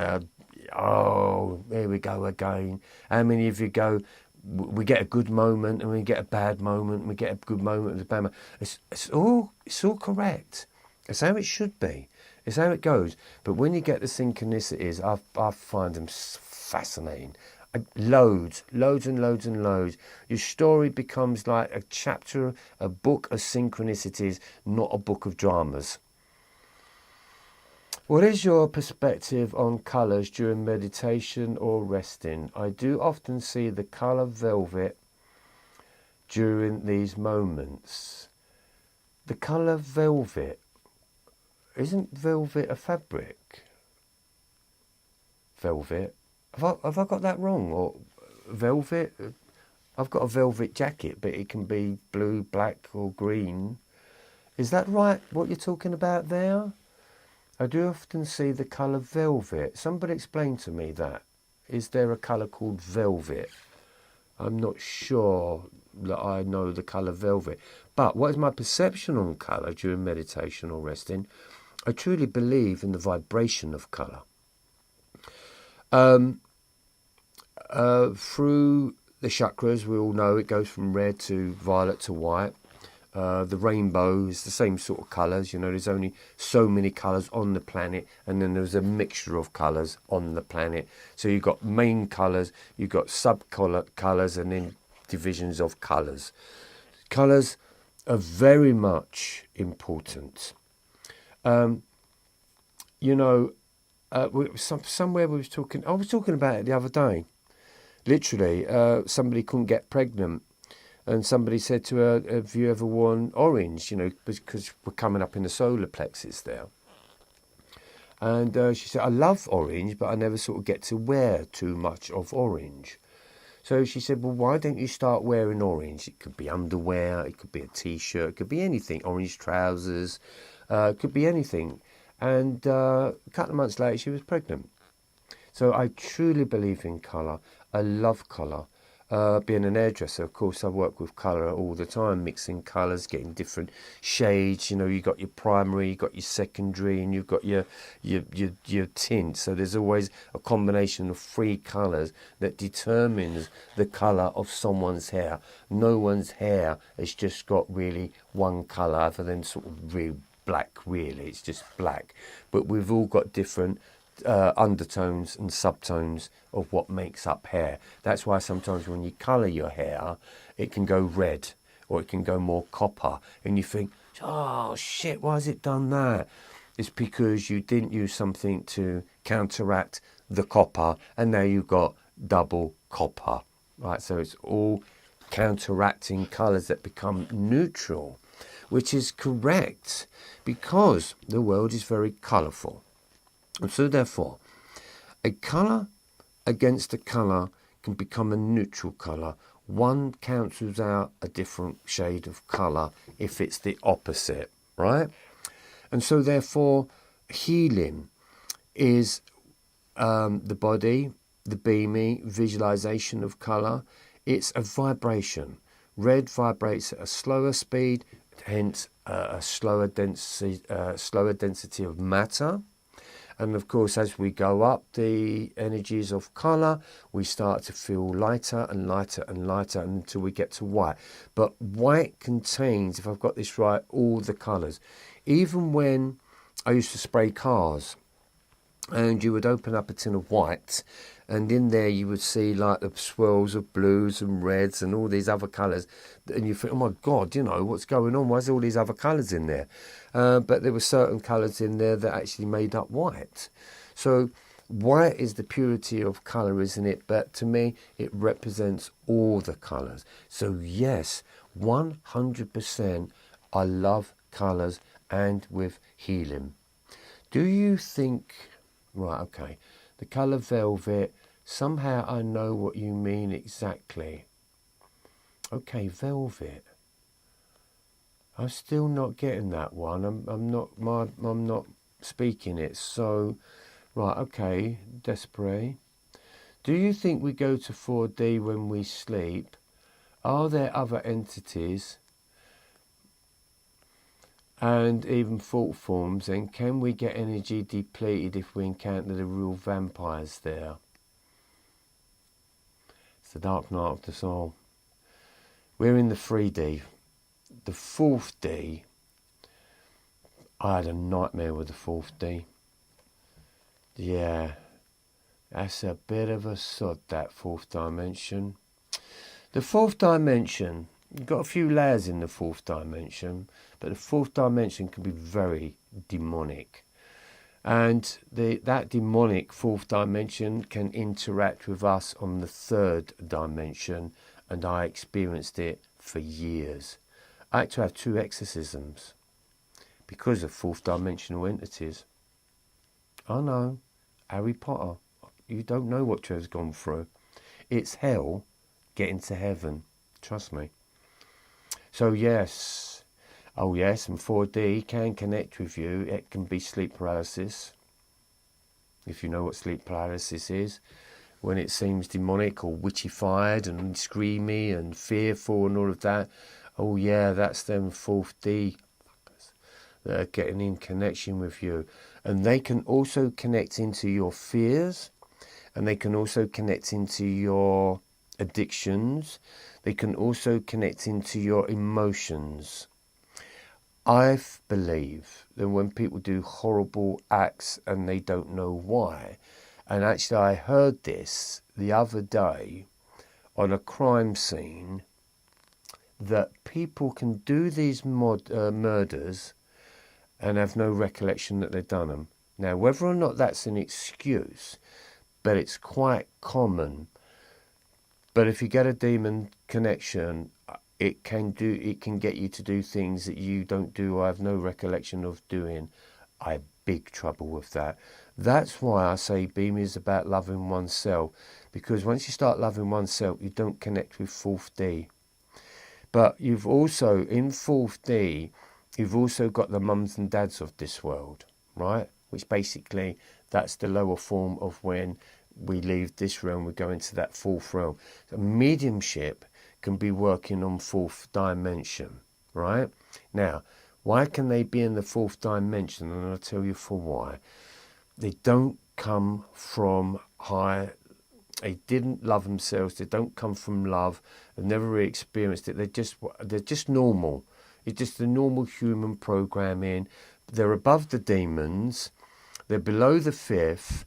here we go again. How many of you go, we get a good moment and we get a bad moment, and we get a good moment and a bad moment? It's all correct. It's how it should be. It's how it goes. But when you get the synchronicities, I find them fascinating. Loads and loads and loads. Your story becomes like a chapter, a book of synchronicities, not a book of dramas. What is your perspective on colours during meditation or resting? I do often see the colour velvet during these moments. The colour velvet. Isn't velvet a fabric? Velvet? Have I got that wrong? Or velvet? I've got a velvet jacket, but it can be blue, black or green. Is that right, what you're talking about there? I do often see the colour velvet. Somebody explain to me that. Is there a colour called velvet? I'm not sure that I know the colour velvet. But what is my perception on colour during meditation or resting? I truly believe in the vibration of colour. Through the chakras, we all know it goes from red to violet to white. The rainbow is the same sort of colours. You know, there's only so many colours on the planet, and then there's a mixture of colours on the planet. So you've got main colours, you've got sub-colours, and then divisions of colours. Colours are very much important. Somewhere we was talking. I was talking about it the other day. Literally, somebody couldn't get pregnant, and somebody said to her, "Have you ever worn orange?" You know, because we're coming up in the solar plexus there. And she said, "I love orange, but I never sort of get to wear too much of orange." So she said, "Well, why don't you start wearing orange? It could be underwear, it could be a T-shirt, it could be anything. Orange trousers, it could be anything." And a couple of months later, she was pregnant. So I truly believe in colour. I love colour. being an hairdresser, of course, I work with colour all the time, mixing colours, getting different shades. You know, you got your primary, you got your secondary, and you've got your tint. So there's always a combination of 3 colours that determines the colour of someone's hair. No one's hair has just got really one colour, other than sort of real black. Really, it's just black. But we've all got different undertones and subtones of what makes up hair. That's why sometimes when you colour your hair, it can go red or it can go more copper, and you think, oh shit, why has it done that? It's because you didn't use something to counteract the copper, and now you've got double copper, right? So it's all counteracting colours that become neutral, which is correct because the world is very colourful. And so therefore, a colour against a colour can become a neutral colour. One cancels out a different shade of colour if it's the opposite, right? And so therefore, healing is the body, the beamy, visualization of colour. It's a vibration. Red vibrates at a slower speed, hence a slower density of matter. And of course, as we go up the energies of colour, we start to feel lighter and lighter and lighter until we get to white. But white contains, if I've got this right, all the colours. Even when I used to spray cars, and you would open up a tin of white, and in there you would see like the swirls of blues and reds and all these other colours, and you think, oh my God, you know, what's going on? Why is all these other colours in there? But there were certain colours in there that actually made up white. So white is the purity of colour, isn't it? But to me, it represents all the colours. So yes, 100% I love colours, and with healing. Do you think... Right, okay. The colour velvet, somehow I know what you mean exactly. Okay, velvet. I'm still not getting that one. I'm not speaking it. So, right, okay, Despre. Do you think we go to 4D when we sleep? Are there other entities and even thought forms, and can we get energy depleted if we encounter the real vampires there? It's the dark night of the soul. We're in the 3D. The 4th D, I had a nightmare with the 4th D. Yeah, that's a bit of a sod, that 4th dimension. The 4th dimension, you've got a few layers in the 4th dimension, but the 4th dimension can be very demonic. And that demonic 4th dimension can interact with us on the 3rd dimension, and I experienced it for years. I had to have 2 exorcisms because of 4th dimensional entities. I know, Harry Potter, you don't know what Trevor's gone through. It's hell getting to heaven, trust me. So yes, oh yes, and 4D can connect with you. It can be sleep paralysis, if you know what sleep paralysis is, when it seems demonic or witchified and screamy and fearful and all of that. Oh yeah, that's them 4th D fuckers that are getting in connection with you. And they can also connect into your fears, and they can also connect into your addictions. They can also connect into your emotions. I believe that when people do horrible acts and they don't know why, and actually I heard this the other day on a crime scene, that people can do these murders and have no recollection that they've done them. Now, whether or not that's an excuse, but it's quite common. But if you get a demon connection, it can get you to do things that you don't do or have no recollection of doing. I have big trouble with that. That's why I say beam is about loving oneself, because once you start loving oneself, you don't connect with 4th D. But you've also, in 4th D, you've also got the mums and dads of this world, right? Which basically, that's the lower form of when we leave this realm, we go into that fourth realm. So mediumship can be working on fourth dimension, right? Now, why can they be in the fourth dimension? And I'll tell you for why. They don't come from high. They didn't love themselves. They don't come from love. They've never really experienced it. They're just normal. It's just the normal human programming. They're above the demons. They're below the fifth.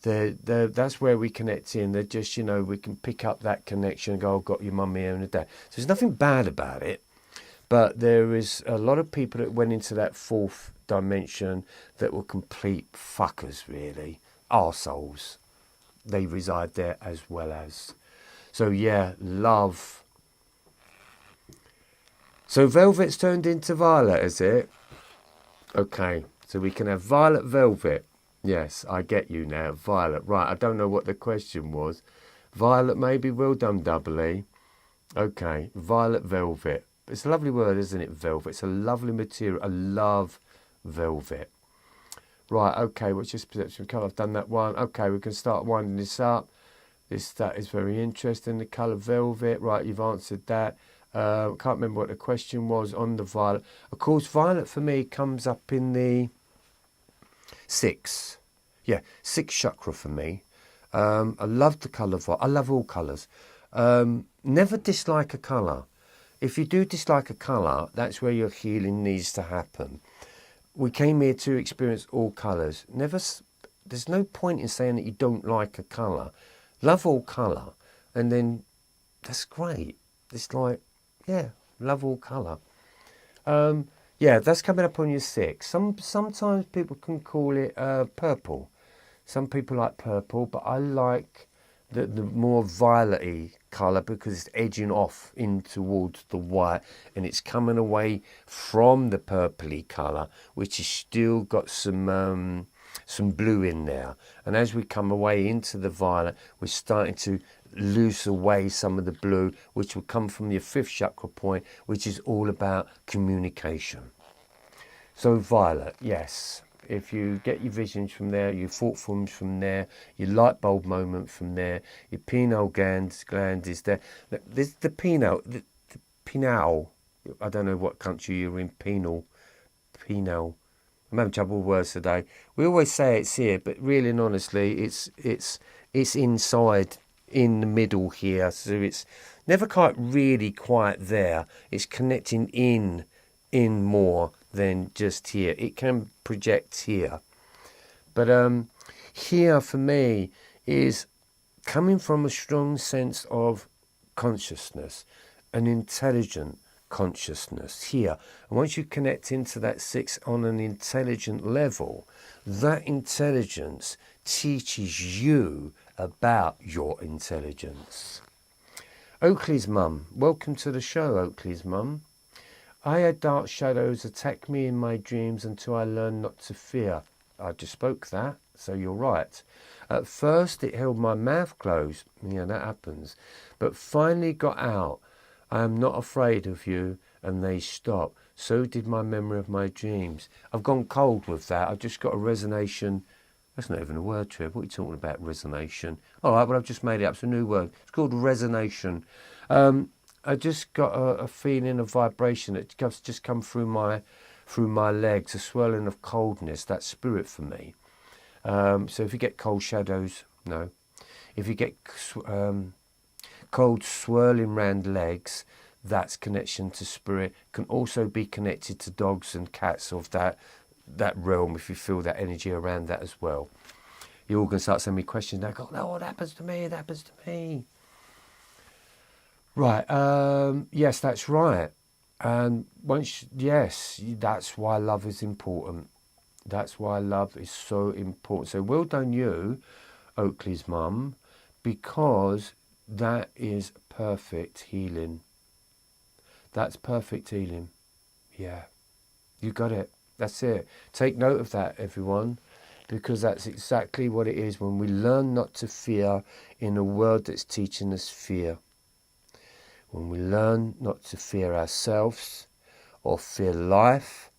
That's where we connect in. They're just, we can pick up that connection and go, I've got your mum here and a dad. So there's nothing bad about it. But there is a lot of people that went into that fourth dimension that were complete fuckers, really. Arseholes. They reside there as well as. So, yeah, love. So velvet's turned into violet, is it? Okay, so we can have violet velvet. Yes, I get you now. Violet. Right, I don't know what the question was. Violet, maybe. Well done, doubly. Okay, violet velvet. It's a lovely word, isn't it, velvet? It's a lovely material. I love velvet. Right, okay, what's your perception colour? I've done that one. Okay, we can start winding this up. That is very interesting. The colour velvet. Right, you've answered that. Can't remember what the question was on the violet. Of course, violet for me comes up in the 6. Yeah, 6 chakra for me. I love the colour violet. I love all colours. Never dislike a colour. If you do dislike a colour, that's where your healing needs to happen. We came here to experience all colours. There's no point in saying that you don't like a colour. Love all colour, and then that's great. It's like, yeah, love all colour. Yeah, that's coming up on your 6. Sometimes people can call it purple. Some people like purple, but I like the more violet-y colour because it's edging off in towards the white and it's coming away from the purpley colour, which has still got some blue in there. And as we come away into the violet, we're starting to loose away some of the blue, which will come from your 5th chakra point, which is all about communication. So violet, yes. If you get your visions from there, your thought forms from there, your light bulb moment from there, your pineal gland is there. There's the pineal, I don't know what country you're in, pineal. I'm having trouble with words today. We always say it's here, but really and honestly, it's inside, in the middle here. So it's never really quite there. It's connecting in more than just here. It can project here. But here for me is coming from a strong sense of consciousness, an intelligent consciousness here. And once you connect into that 6 on an intelligent level, that intelligence teaches you about your intelligence. Oakley's mum. Welcome to the show, Oakley's mum. I had dark shadows attack me in my dreams until I learned not to fear. I just spoke that, so you're right. At first it held my mouth closed. Yeah, that happens. But finally got out. I am not afraid of you, and they stop. So did my memory of my dreams. I've gone cold with that. I've just got a resonation. That's not even a word, Trev. What are you talking about, resonation? All right, well, I've just made it up. It's a new word. It's called resonation. I just got a feeling of vibration that just come through my legs, a swirling of coldness. That's spirit for me. So if you get cold shadows, no. If you get cold swirling round legs, that's connection to spirit. Can also be connected to dogs and cats of that realm if you feel that energy around that as well. You're all going to start sending me questions now. Go, no, what happens to me? It happens to me. Right, yes, that's right. And yes, that's why love is important. That's why love is so important. So well done you, Oakley's mum, because that is perfect healing. That's perfect healing. Yeah, you got it. That's it. Take note of that, everyone, because that's exactly what it is when we learn not to fear in a world that's teaching us fear. When we learn not to fear ourselves or fear life,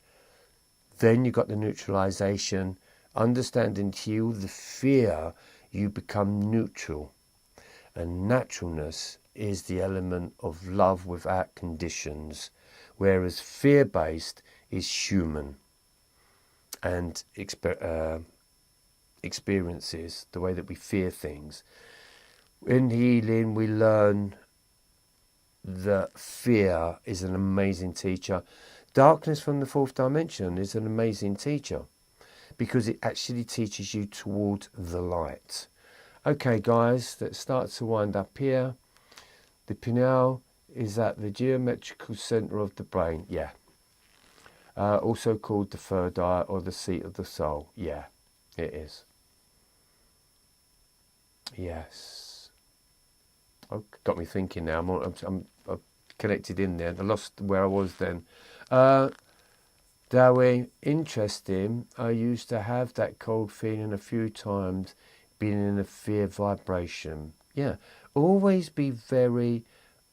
then you've got the neutralization, understand and heal the fear. you become neutral. And naturalness is the element of love without conditions, whereas fear-based is human and experiences, the way that we fear things. In healing, we learn that fear is an amazing teacher. Darkness from the fourth dimension is an amazing teacher because it actually teaches you toward the light. Okay, guys, let's start to wind up here. The pineal is at the geometrical center of the brain. Yeah. Also called the third eye or the seat of the soul. Yeah, it is. Yes. Oh, got me thinking now. I'm connected in there. I lost where I was then. Darwin, interesting. I used to have that cold feeling a few times, being in a fear vibration. Yeah. Always be very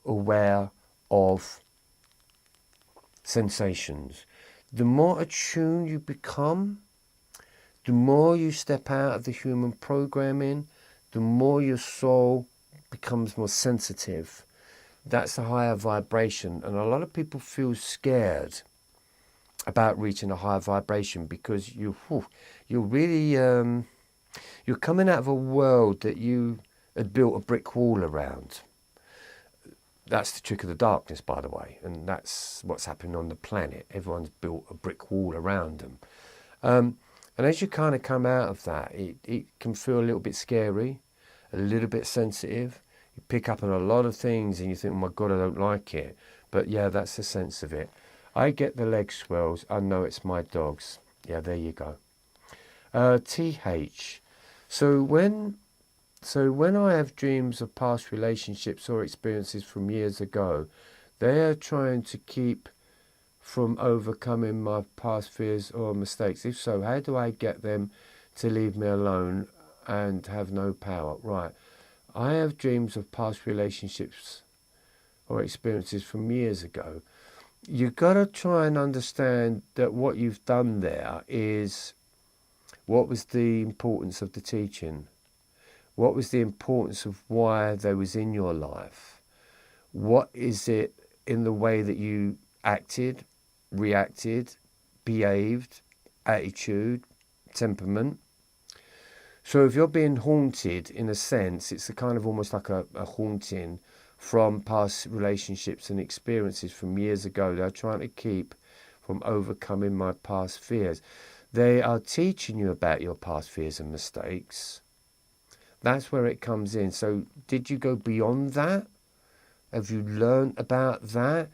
aware of sensations. The more attuned you become, the more you step out of the human programming, the more your soul becomes more sensitive. That's a higher vibration. And a lot of people feel scared about reaching a higher vibration because you're really, you're coming out of a world that you had built a brick wall around. That's the trick of the darkness, by the way, and that's what's happening on the planet. Everyone's built a brick wall around them. And as you kind of come out of that, it can feel a little bit scary, a little bit sensitive. You pick up on a lot of things and you think, oh my God, I don't like it. But yeah, that's the sense of it. I get the leg swells. I know it's my dogs. Yeah, there you go. TH. So when I have dreams of past relationships or experiences from years ago, they are trying to keep from overcoming my past fears or mistakes. If so, how do I get them to leave me alone and have no power? Right. I have dreams of past relationships or experiences from years ago. You've got to try and understand that what you've done there is, what was the importance of the teaching? What was the importance of why they was in your life? What is it in the way that you acted, reacted, behaved, attitude, temperament? So if you're being haunted, in a sense, it's a kind of almost like a haunting from past relationships and experiences from years ago. They're trying to keep from overcoming my past fears. They are teaching you about your past fears and mistakes. That's where it comes in. So did you go beyond that? Have you learned about that?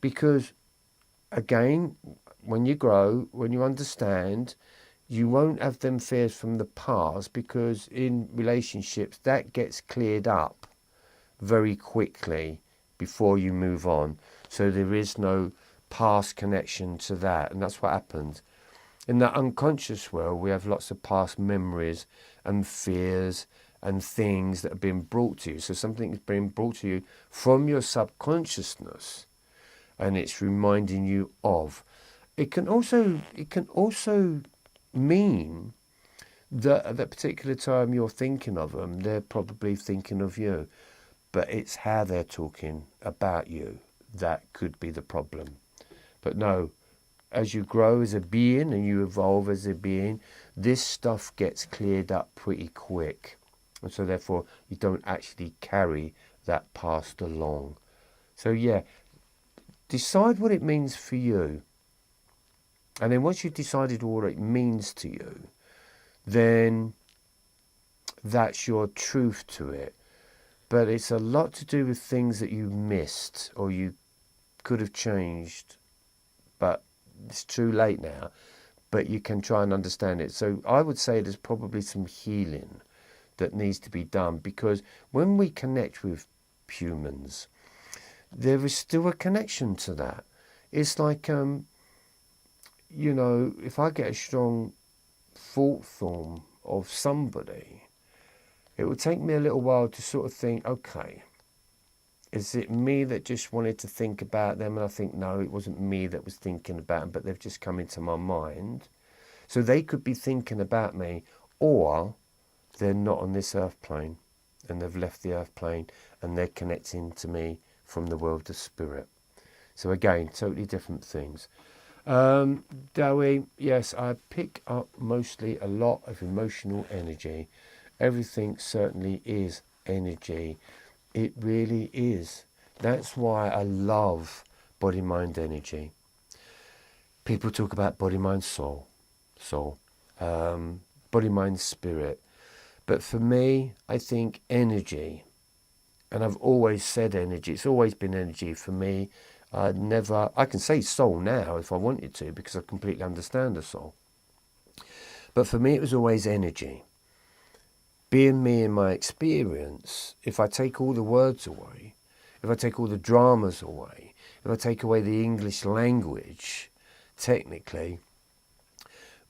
Because, again, when you grow, when you understand, you won't have them fears from the past, because in relationships that gets cleared up very quickly before you move on. So there is no past connection to that, and that's what happens. In the unconscious world, we have lots of past memories and fears and things that have been brought to you. So something is being brought to you from your subconsciousness, and it's reminding you of. It can also mean that at that particular time you're thinking of them, they're probably thinking of you. But it's how they're talking about you that could be the problem. But no, as you grow as a being and you evolve as a being, this stuff gets cleared up pretty quick. And so therefore you don't actually carry that past along. So yeah, decide what it means for you. And then once you've decided what it means to you, then that's your truth to it. But it's a lot to do with things that you missed or you could have changed, but it's too late now. But you can try and understand it. So I would say there's probably some healing that needs to be done, because when we connect with humans, there is still a connection to that. It's like, if I get a strong thought form of somebody, it would take me a little while to sort of think, okay, is it me that just wanted to think about them? And I think, no, it wasn't me that was thinking about them, but they've just come into my mind. So they could be thinking about me, or they're not on this earth plane, and they've left the earth plane, and they're connecting to me from the world of spirit. So again, totally different things. Dowie, yes, I pick up mostly a lot of emotional energy. Everything certainly is energy. It really is. That's why I love body, mind, energy. People talk about body, mind, soul, body, mind, spirit. But for me, I think energy, and I've always said energy, it's always been energy for me. I can say soul now if I wanted to, because I completely understand the soul. But for me, it was always energy. Being me in my experience, if I take all the words away, if I take all the dramas away, if I take away the English language, technically,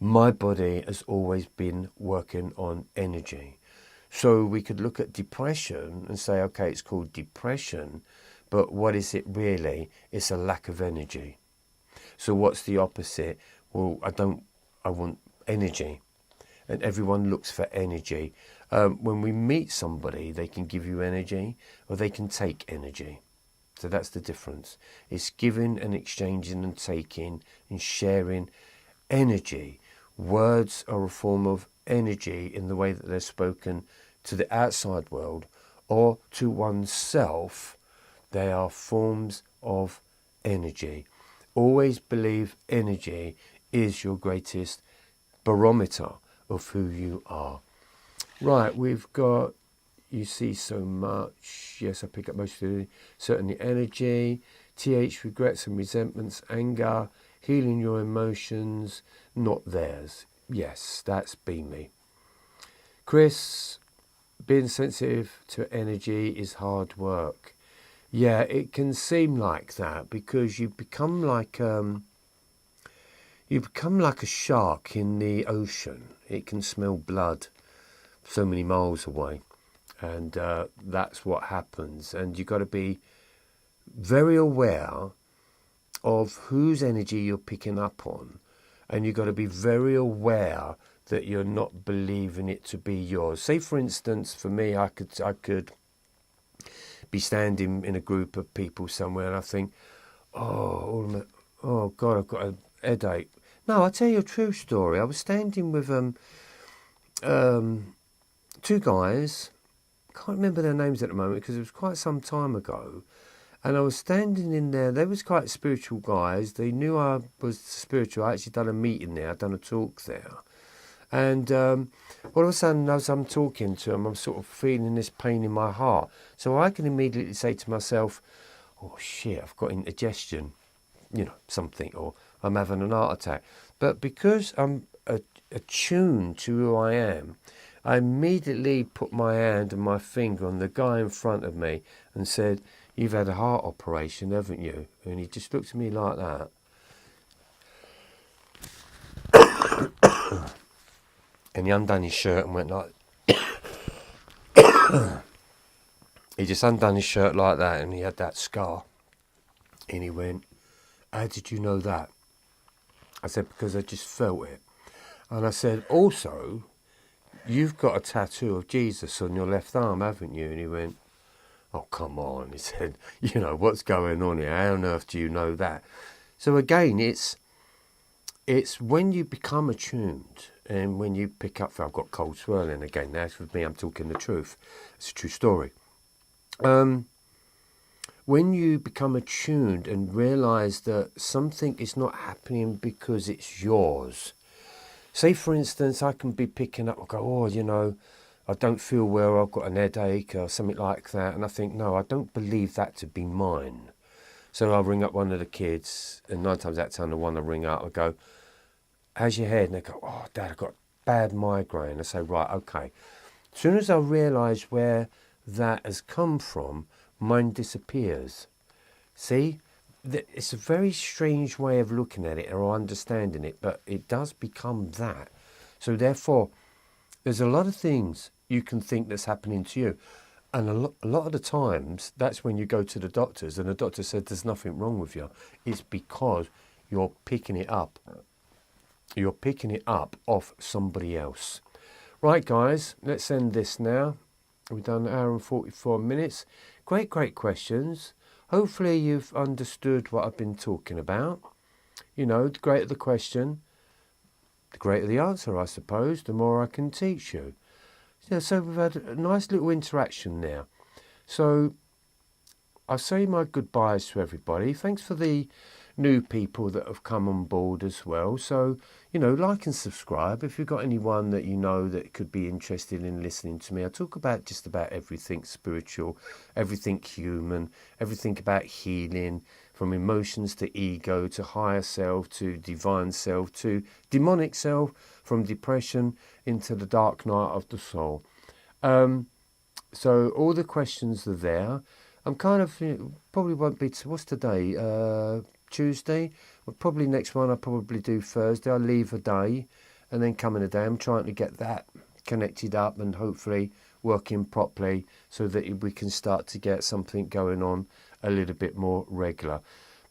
my body has always been working on energy. So we could look at depression and say, okay, it's called depression, but what is it really? It's a lack of energy. So what's the opposite? Well, I want energy. And everyone looks for energy. When we meet somebody, they can give you energy or they can take energy. So that's the difference. It's giving and exchanging and taking and sharing energy. Words are a form of energy in the way that they're spoken to the outside world or to oneself. They are forms of energy. Always believe energy is your greatest barometer of who you are. Right, we've got, you see so much. Yes, I pick up most of it. Certainly energy, regrets and resentments, anger, healing your emotions, not theirs. Yes, that's been me. Chris, being sensitive to energy is hard work. Yeah, it can seem like that because you become like a shark in the ocean. It can smell blood so many miles away, and that's what happens. And you've got to be very aware of whose energy you're picking up on, and you've got to be very aware that you're not believing it to be yours. Say, for instance, for me, I could be standing in a group of people somewhere, and I think, oh God, I've got a headache. No, I'll tell you a true story. I was standing with two guys. Can't remember their names at the moment because it was quite some time ago. And I was standing in there. They was quite spiritual guys. They knew I was spiritual. I actually done a meeting there. I'd done a talk there. And all of a sudden, as I'm talking to them, I'm sort of feeling this pain in my heart. So I can immediately say to myself, oh shit, I've got indigestion, something, or I'm having an heart attack. But because I'm attuned to who I am, I immediately put my hand and my finger on the guy in front of me and said, you've had a heart operation, haven't you? And he just looked at me like that. And he undone his shirt and went like... He just undone his shirt like that, and he had that scar. And he went, how did you know that? I said, because I just felt it. And I said, also, you've got a tattoo of Jesus on your left arm, haven't you? And he went, oh, come on. He said, what's going on here? How on earth do you know that? So again, it's when you become attuned and when you pick up, I've got cold swirling again. That's with me, I'm talking the truth. It's a true story. When you become attuned and realise that something is not happening because it's yours. Say, for instance, I can be picking up and go, I don't feel well, I've got an headache or something like that. And I think, no, I don't believe that to be mine. So I'll ring up one of the kids, and 9 times out of 10, the one I ring up, I go, how's your head? And they go, oh, Dad, I've got a bad migraine. I say, right, okay. As soon as I realise where that has come from, mine disappears. See? It's a very strange way of looking at it or understanding it, but it does become that. So therefore, there's a lot of things you can think that's happening to you. And a lot of the times, that's when you go to the doctors and the doctor said there's nothing wrong with you. It's because you're picking it up. You're picking it up off somebody else. Right, guys, let's end this now. We've done 1 hour and 44 minutes. Great questions. Hopefully you've understood what I've been talking about. You know, the greater the question, the greater the answer, I suppose, the more I can teach you. Yeah, so we've had a nice little interaction now. So I say my goodbyes to everybody. Thanks for the new people that have come on board as well. So, you know, like and subscribe. If you've got anyone that you know that could be interested in listening to me, I talk about just about everything spiritual, everything human, everything about healing, from emotions to ego to higher self to divine self to demonic self, from depression into the dark night of the soul. So all the questions are there. I'm kind of, probably won't be, what's today? Tuesday? Well, probably next one I'll probably do Thursday. I'll leave a day and then come in a day. I'm trying to get that connected up and hopefully working properly so that we can start to get something going on a little bit more regular.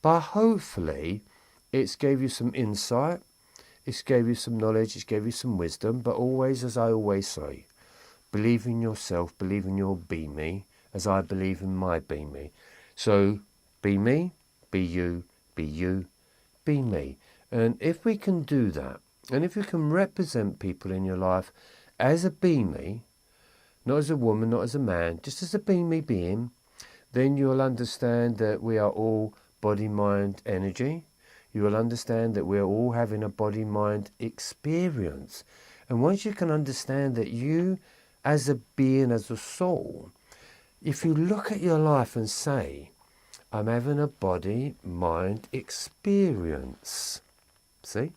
But hopefully it's gave you some insight, it's gave you some knowledge, it's gave you some wisdom, but always, as I always say, believe in yourself, believe in your be me, as I believe in my be me. So be me, be you, be me. And if we can do that, and if you can represent people in your life as a be me, not as a woman, not as a man, just as a be me being, then you'll understand that we are all body, mind, energy. You will understand that we're all having a body, mind experience. And once you can understand that you, as a being, as a soul, if you look at your life and say, I'm having a body, mind experience. See?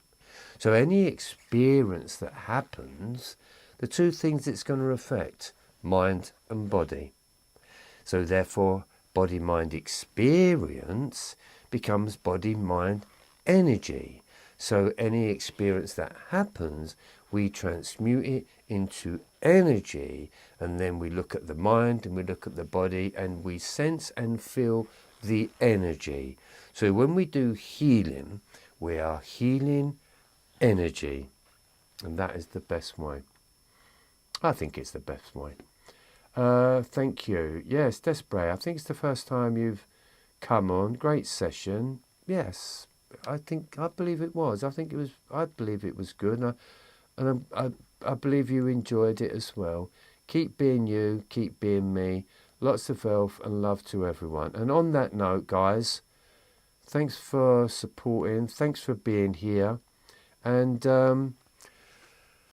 So any experience that happens, the two things it's going to affect, mind and body. So therefore, body, mind experience becomes body, mind, energy. So any experience that happens, we transmute it into energy, and then we look at the mind and we look at the body and we sense and feel the energy. So when we do healing, we are healing energy, and that is the best way. I think it's the best way. Thank you. Yes, Despre, I think it's the first time you've come on. Great session. Yes, I believe it was. I believe it was good, and I believe you enjoyed it as well. Keep being you, keep being me. Lots of health and love to everyone. And on that note, guys, thanks for supporting. Thanks for being here. And